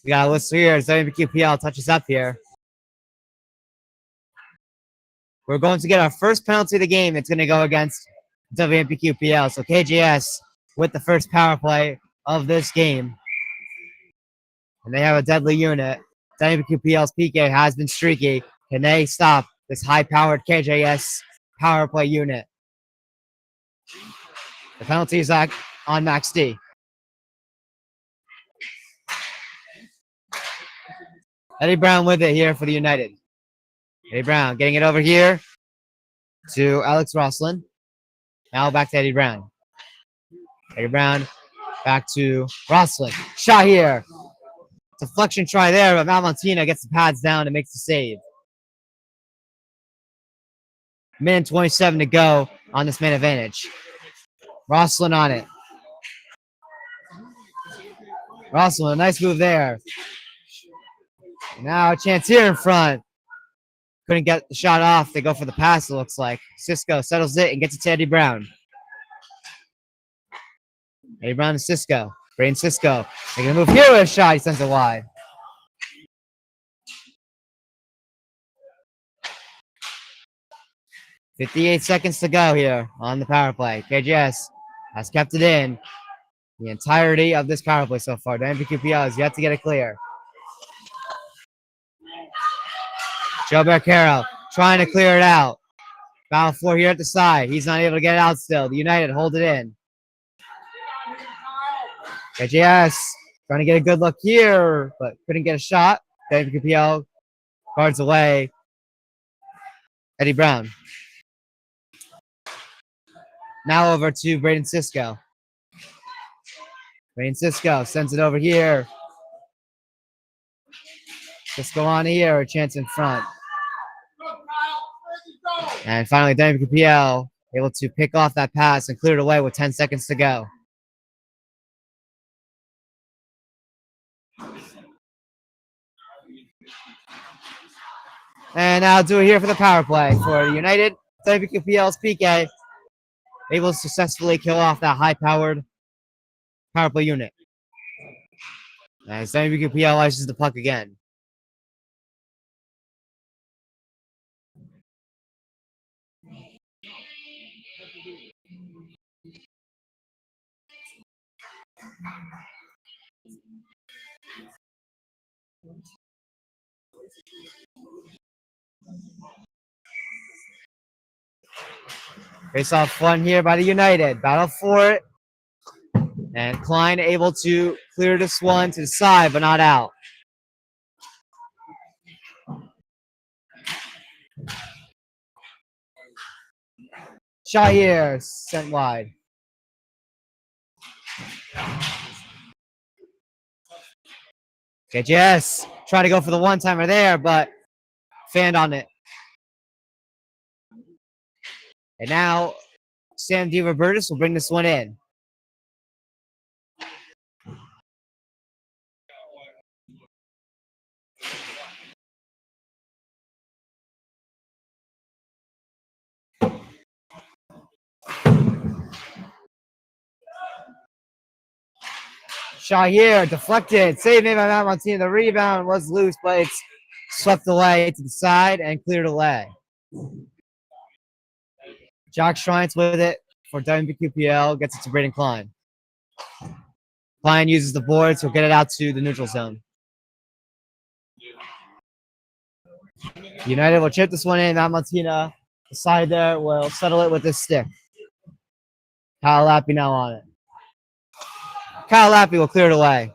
we got a whistle here as WMPQPL touches up here. We're going to get our first penalty of the game. It's going to go against WMPQPL. So KJS with the first power play of this game. And they have a deadly unit. WMPQPL's PK has been streaky. Can they stop this high-powered KJS power play unit? The penalty is on Max D. Eddie Brown with it here for the United. Eddie Brown getting it over here to Alex Roslin. Now back to Eddie Brown. Eddie Brown back to Roslin. Shot here. Deflection try there, but Malmontina gets the pads down and makes the save. Minute 27 to go on this man advantage. Roslin on it. Roslin, a nice move there. Now a chance here in front. Couldn't get the shot off. They go for the pass, it looks like. Cisco settles it and gets it to Eddie Brown. Eddie Brown and Cisco. Braden Cisco. They're going to move here with a shot. He sends it wide. .58 seconds to go here on the power play. KJS has kept it in the entirety of this power play so far. The WMPQPL has yet to get it clear. Joe Barcaro trying to clear it out. Battle for here at the side. He's not able to get it out still. The United hold it in. KJS trying to get a good look here, but couldn't get a shot. WMPQPL guards away. Eddie Brown. Now over to Braden Cisco. Braden Cisco sends it over here. Cisco on here, a chance in front. And finally, WMPQPL able to pick off that pass and clear it away with 10 seconds to go. And I'll do it here for the power play for United. WMPQPL's PK able to successfully kill off that high-powered power play unit. As WMPQPL ices the puck again. Face off one here by the United. Battle for it. And Klein able to clear this one to the side, but not out. Shot here, sent wide. KJS trying to go for the one-timer there, but fanned on it. And now Sam DiRobertis will bring this one in. Shot here, deflected, saved made by Matt Montina. The rebound was loose, but it's swept away to the side and cleared away. Jock Shrines with it for WMPQPL, gets it to Braden Klein. Klein uses the boards, he'll get it out to the neutral zone. United will chip this one in. Matt Montina, the side there, will settle it with his stick. Kyle Lappy now on it. Kyle Lappy will clear it away.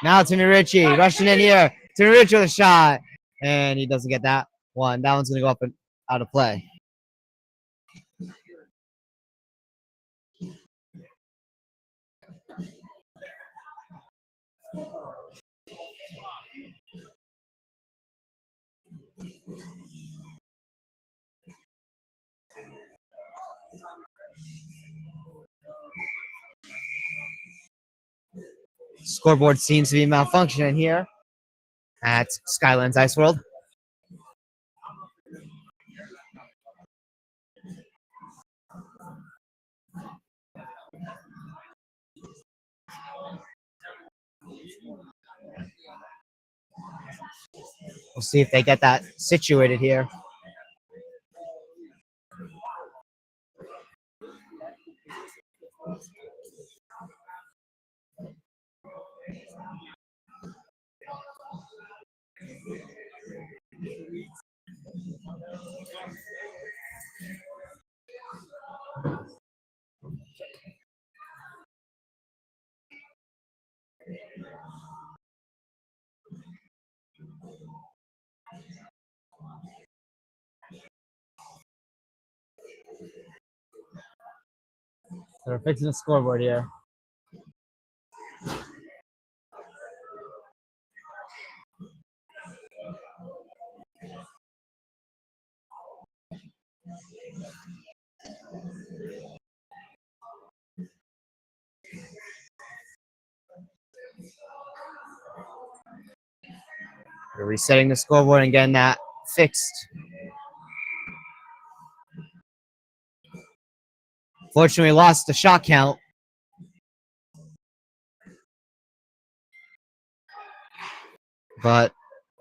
Now Timmy Ritchie rushing in here. Timmy Ritchie with a shot. And he doesn't get that one. That one's going to go up and out of play. Scoreboard seems to be malfunctioning here at Skylands Ice World. We'll see if they get that situated here. So we're fixing the scoreboard here. We're resetting the scoreboard and getting that fixed. Fortunately, we lost the shot count. But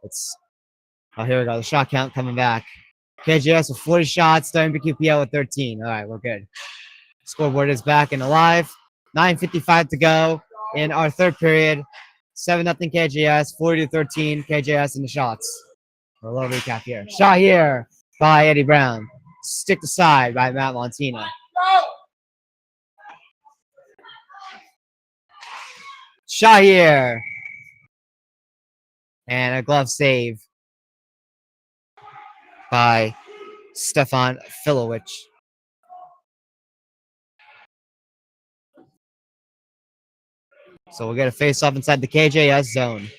it's, oh, here we go. The shot count coming back. KJS with 40 shots, WMPQPL with 13. All right, we're good. Scoreboard is back and alive. 9:55 to go in our third period. 7-0 KJS, 40-13 KJS in the shots. A little recap here. Shot here by Eddie Brown. Stick to side by Matt Montina. Shot here. And a glove save by Stefan Filowich. So we'll get a face-off inside the KJS zone.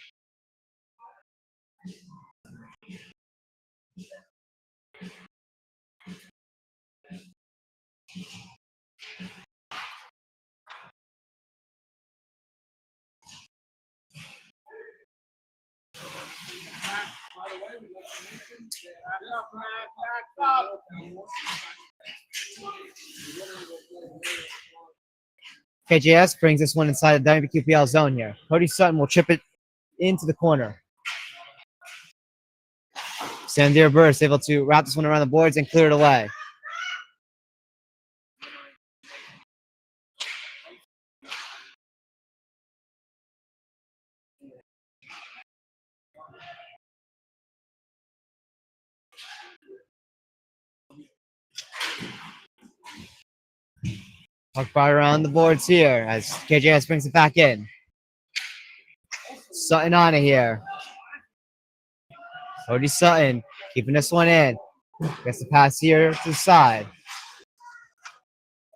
KJS brings this one inside the WMPQPL zone here. Cody Sutton will chip it into the corner. Sandir Burst able to wrap this one around the boards and clear it away. Puck brought around the boards here as KJS brings it back in. Sutton on it here. Cody Sutton keeping this one in. Gets the pass here to the side.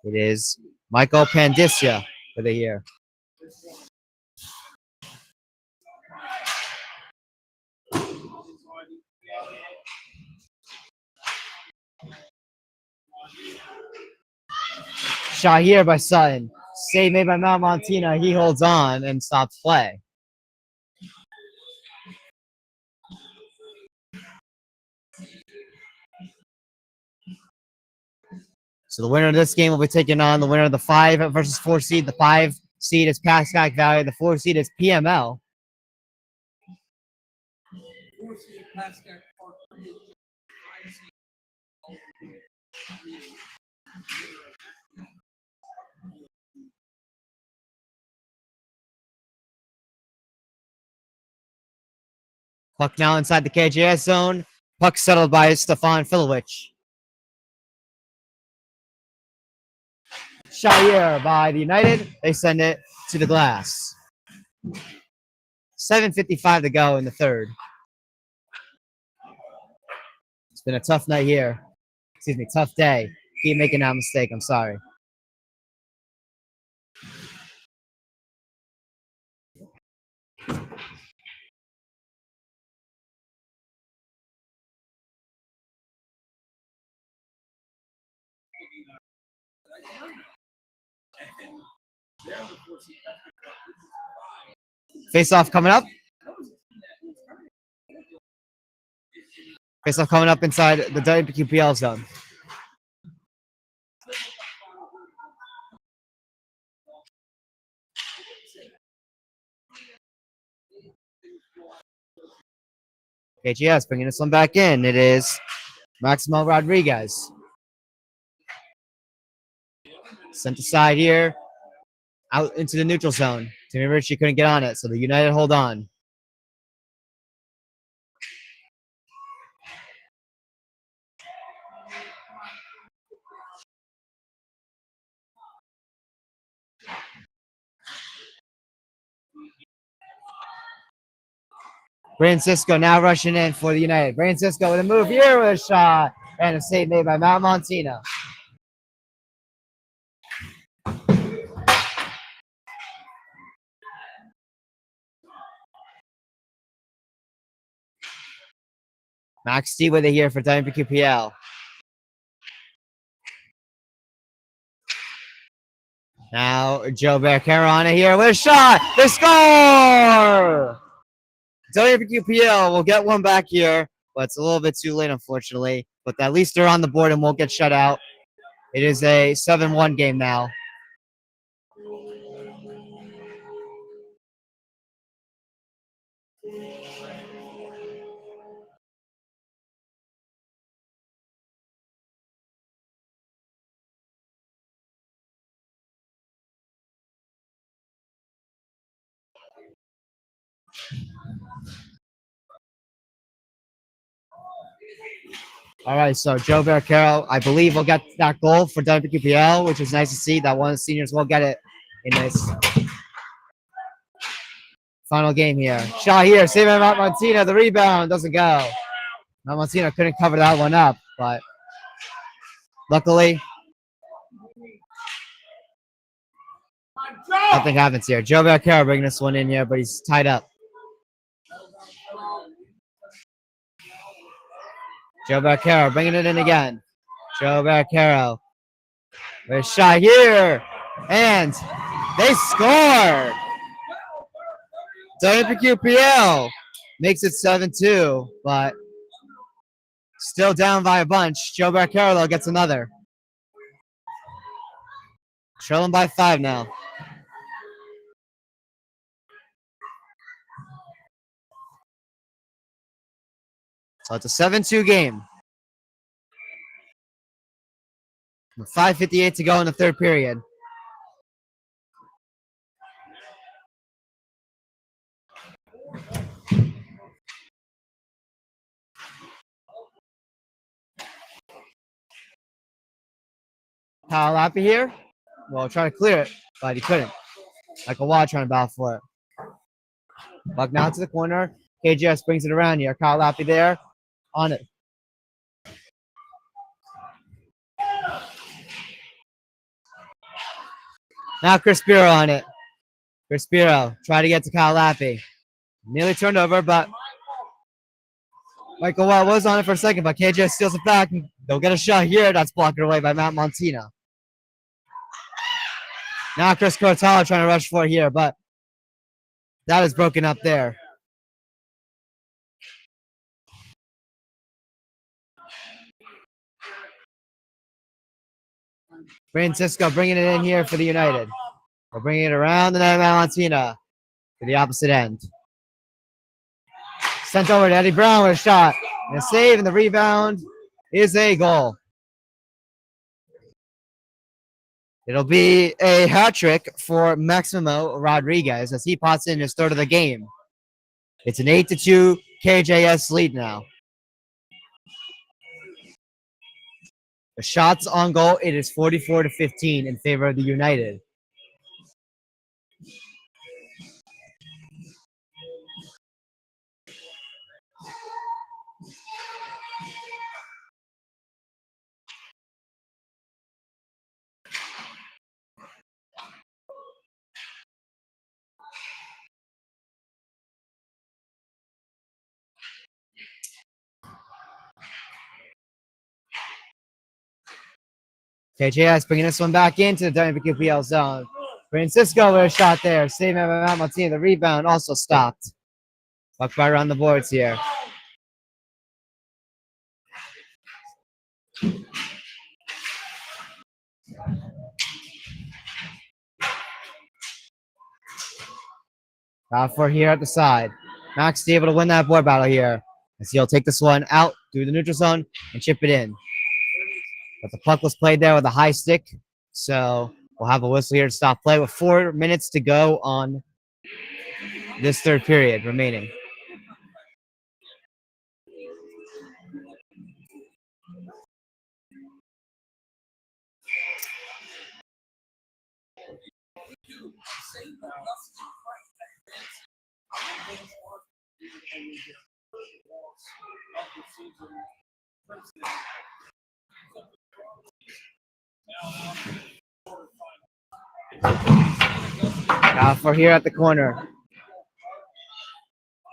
It is Michael Pandisya with it here. Shot here by Sutton. Save made by Mount Montina. He holds on and stops play. So the winner of this game will be taking on the winner of the 5 versus 4 seed. The 5 seed is Pequannock Valley. The 4 seed is PML. Puck now inside the KJS zone. Puck settled by Stefan Filowich. Shot here by the United. They send it to the glass. 7:55 to go in the third. It's been a tough night here. Excuse me, tough day. Keep making that mistake. I'm sorry. Face-off coming up. Face-off coming up inside the WMPQPL zone. KJS bringing this one back in. It is Maximo Rodriguez. Sent aside here. Out into the neutral zone. Timmy Ritchie couldn't get on it, so the United hold on. Francisco now rushing in for the United. Francisco with a move here with a shot and a save made by Matt Montina. Max D with it here for WMPQPL. Now Joe Bearcaro on it here with a shot. They score! WMPQPL will get one back here, but it's a little bit too late, unfortunately. But at least they're on the board and won't get shut out. It is a 7-1 game now. All right, so Joe Bearcaro, I believe, will get that goal for WPQPL, which is nice to see that one of the seniors will get it in this final game here. Shot here, saving Matt Montina. The rebound doesn't go. Matt Montina couldn't cover that one up, but luckily, nothing happens here. Joe Bearcaro bringing this one in here, but he's tied up. Joe Bearcaro bringing it in again. Joe Bearcaro with a shot here, and they score. WPQPL makes it 7-2, but still down by a bunch. Joe Bearcaro gets another. Trailing by 5 now. So it's a 7-2 game. With 5:58 to go in the third period. Kyle Lappy here. Well, trying to clear it, but he couldn't. Like a wad trying to battle for it. Buck now to the corner. KJS brings it around here. Kyle Lappy there. On it. Now Chris Biro on it. Chris Biro try to get to Kyle Lappy. Nearly turned over, but Michael Watt was on it for a second, but KJS steals it back. They'll get a shot here. That's blocked away by Matt Montina. Now Chris Cortalo trying to rush for it here, but that is broken up there. Francisco bringing it in here for the United. We're bringing it around the net of Valentina to the opposite end. Sent over to Eddie Brown with a shot. And a save, and the rebound is a goal. It'll be a hat trick for Maximo Rodriguez as he pots in his third of the game. It's an 8-2 KJS lead now. The shots on goal, it is 44-15 in favor of the United. KJS bringing this one back into the WPQPL zone. Francisco with a shot there. Saving Matt Martinez. The rebound also stopped. Buck right around the boards here. For here at the side. Max able to win that board battle here. As he'll take this one out through the neutral zone and chip it in. But the puck was played there with a high stick. So we'll have a whistle here to stop play with 4 minutes to go on this third period remaining. For here at the corner.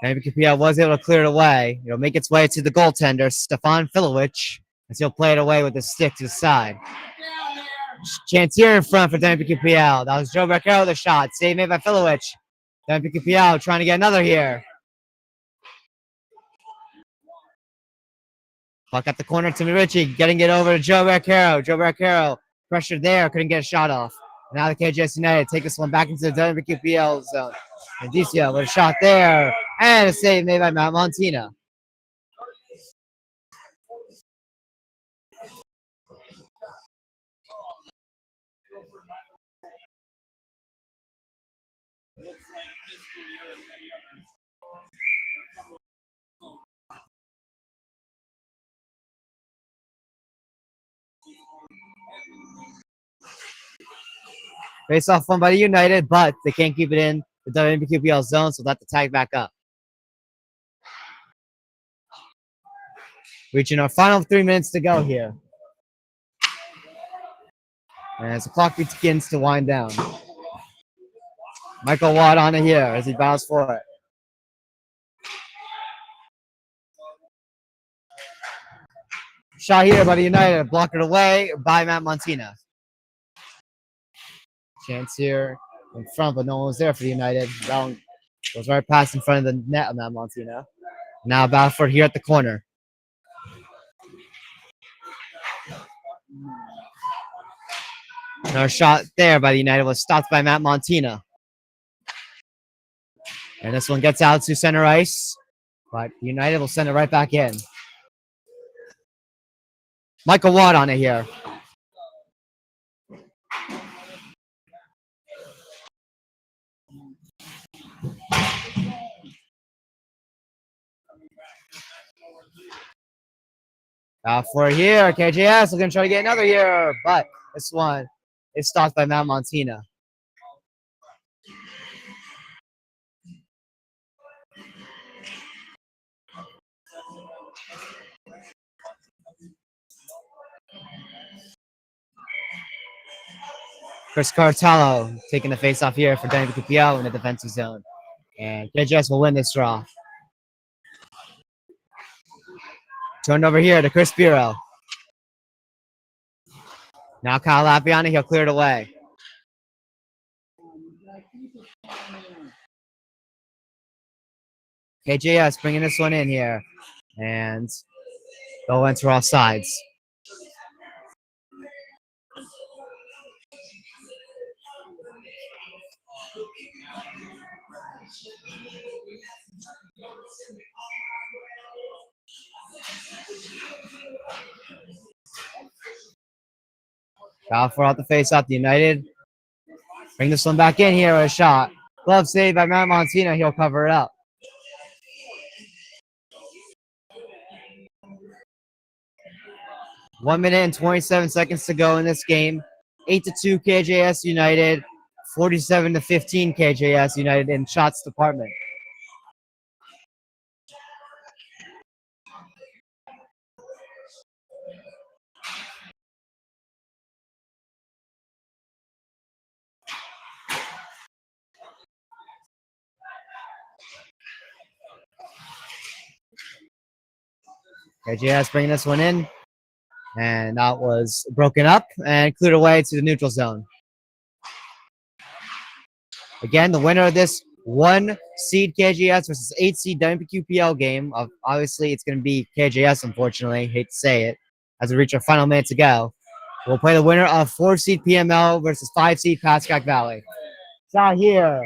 WMPQPL was able to clear it away. It'll make its way to the goaltender, Stefan Filowich, as he'll play it away with his stick to the side. Chance here in front for WMPQPL. That was Joe Beccaro with the shot. Save made by Filowich. WMPQPL trying to get another here. Puck at the corner, Timmy Ritchie getting it over to Joe Beccaro. Joe Beccaro pressure there, couldn't get a shot off. Now the KJS United take this one back into the WMPQPL zone. Indicia with a shot there, and a save made by Matt Montina. Face off one by the United, but they can't keep it in the WMPQPL zone, so they'll have to tag back up. Reaching our final 3 minutes to go here. And as the clock begins to wind down. Michael Watt on it here as he bows for it. Shot here by the United, blocked it away by Matt Montina. Chance here in front, but no one was there for the United. That one goes right past in front of the net of Matt Montina. Now Balfour here at the corner. Another shot there by the United was stopped by Matt Montina. And this one gets out to center ice, but United will send it right back in. Michael Watt on it here. For here, KJS looking to try to get another here, but this one is stopped by Matt Montina. Chris Cartello taking the face off here for WMPQPL in the defensive zone. And KJS will win this draw. Turned over here to Chris Biro. Now Kyle Lapiani, he'll clear it away. KJS bringing this one in here. And they'll enter all sides. Balfour out the face off the United. Bring this one back in here with a shot. Glove save by Matt Montina. He'll cover it up. One minute and 27 seconds to go in this game. 8-2 KJS United. 47-15 KJS United in shots department. KJS bringing this one in. And that was broken up and cleared away to the neutral zone. Again, the winner of this 1 seed KJS versus 8 seed WMPQPL game. Obviously, it's going to be KJS, unfortunately. Hate to say it. As we reach our final minute to go. We'll play the winner of 4 seed PML versus 5 seed Pascack Valley. Shot here.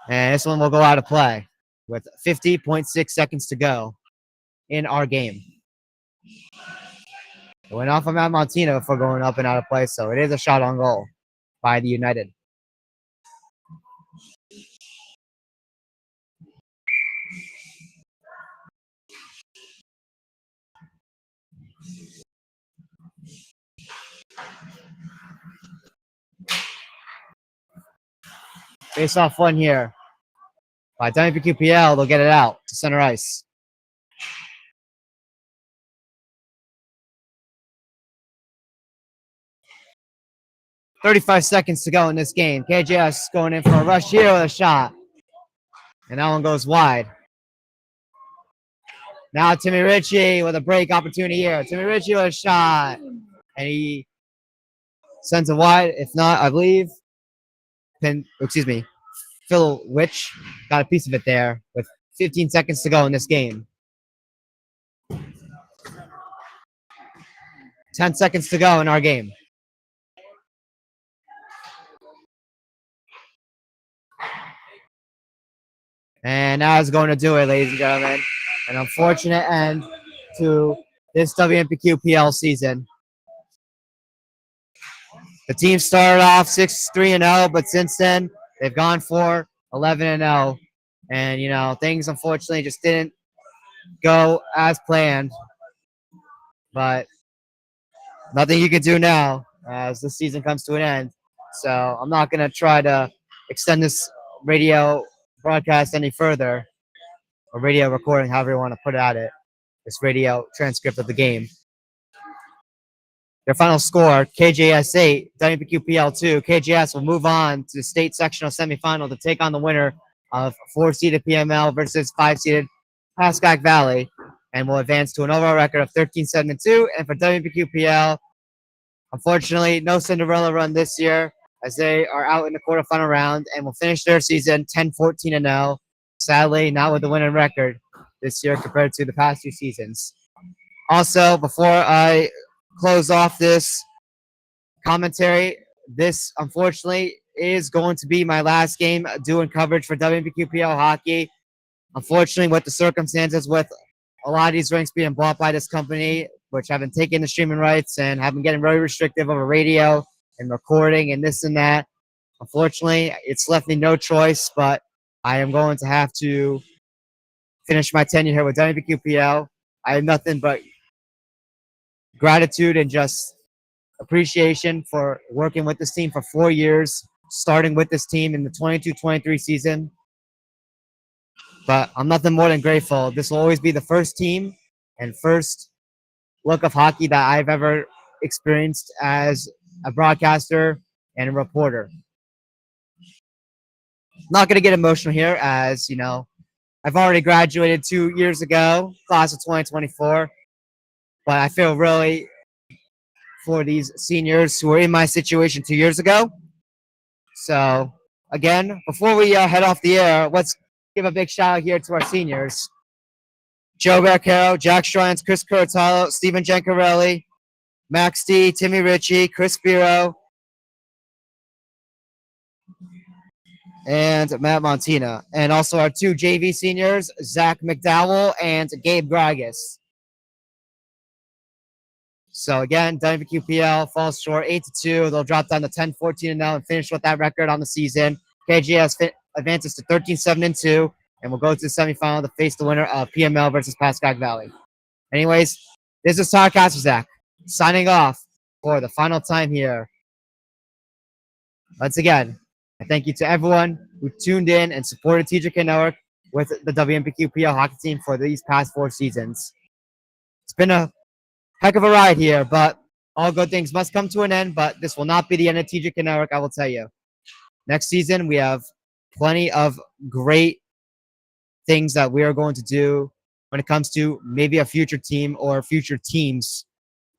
And this one will go out of play with 50.6 seconds to go in our game. It went off of Matt Montina before going up and out of play, so it is a shot on goal by the United. Face off one here by WMPQPL. They'll get it out to center ice. .35 seconds to go in this game. KJS going in for a rush here with a shot. And that one goes wide. Now Timmy Ritchie with a break opportunity here. Timmy Ritchie with a shot. And he sends it wide. If not, I believe Phil Witch got a piece of it there with 15 seconds to go in this game. 10 seconds to go in our game. And that is going to do it, ladies and gentlemen. An unfortunate end to this WMPQPL season. The team started off 6-3-0, but since then they've gone for 11-0. And, you know, things unfortunately just didn't go as planned. But nothing you can do now as the season comes to an end. So I'm not going to try to extend this radio broadcast any further, or radio recording, however you want to put it at it, this radio transcript of the game. Their final score, KJS 8, WMPQPL 2. KJS will move on to the state sectional semifinal to take on the winner of 4-seeded PML versus 5-seeded Pascagoula Valley, and will advance to an overall record of 13-7-2. And for WMPQPL, unfortunately, no Cinderella run this year, as they are out in the quarterfinal round and will finish their season 10-14-0. Sadly, not with the winning record this year compared to the past two seasons. Also, before I close off this commentary, this unfortunately is going to be my last game doing coverage for WMPQPL hockey. Unfortunately, with the circumstances, with a lot of these rinks being bought by this company, which have been taking the streaming rights and have been getting very restrictive over radio and recording and this and that. Unfortunately, it's left me no choice, but I am going to have to finish my tenure here with WMPQPL. I have nothing but gratitude and just appreciation for working with this team for 4 years, starting with this team in the 22-23 season. But I'm nothing more than grateful. This will always be the first team and first look of hockey that I've ever experienced as a broadcaster and a reporter. Not going to get emotional here, as, you know, I've already graduated 2 years ago, class of 2024. But I feel really for these seniors who were in my situation 2 years ago. So, again, before we head off the air, let's give a big shout out here to our seniors. Joe Barcaro, Jack Strines, Chris Curatalo, Stephen Giancarelli, Max D, Timmy Ritchie, Chris Biro, and Matt Montina. And also our two JV seniors, Zach McDowell and Gabe Gragas. So again, WMPQPL falls short 8-2. They'll drop down to 10-14 now and finish with that record on the season. KJS advances to 13-7-2 and will go to the semifinal to face the winner of PML versus Pascagoula Valley. Anyways, this is Todd Kasperzak signing off for the final time here. Once again, I thank you to everyone who tuned in and supported TJK Network with the WMPQPL hockey team for these past 4 seasons. It's been a heck of a ride here, but all good things must come to an end. But this will not be the end of TJK Network, I will tell you. Next season, we have plenty of great things that we are going to do when it comes to maybe a future team or future teams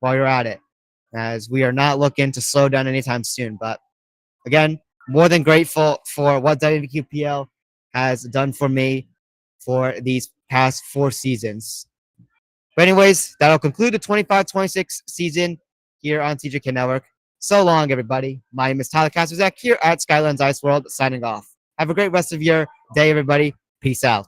while you're at it, as we are not looking to slow down anytime soon. But again, more than grateful for what WMPQPL has done for me for these past 4 seasons. But anyways, that'll conclude the 25-26 season here on TJK Network. So long, everybody. My name is Tyler Kasperzak here at Skylands Ice World, signing off. Have a great rest of your day, everybody. Peace out.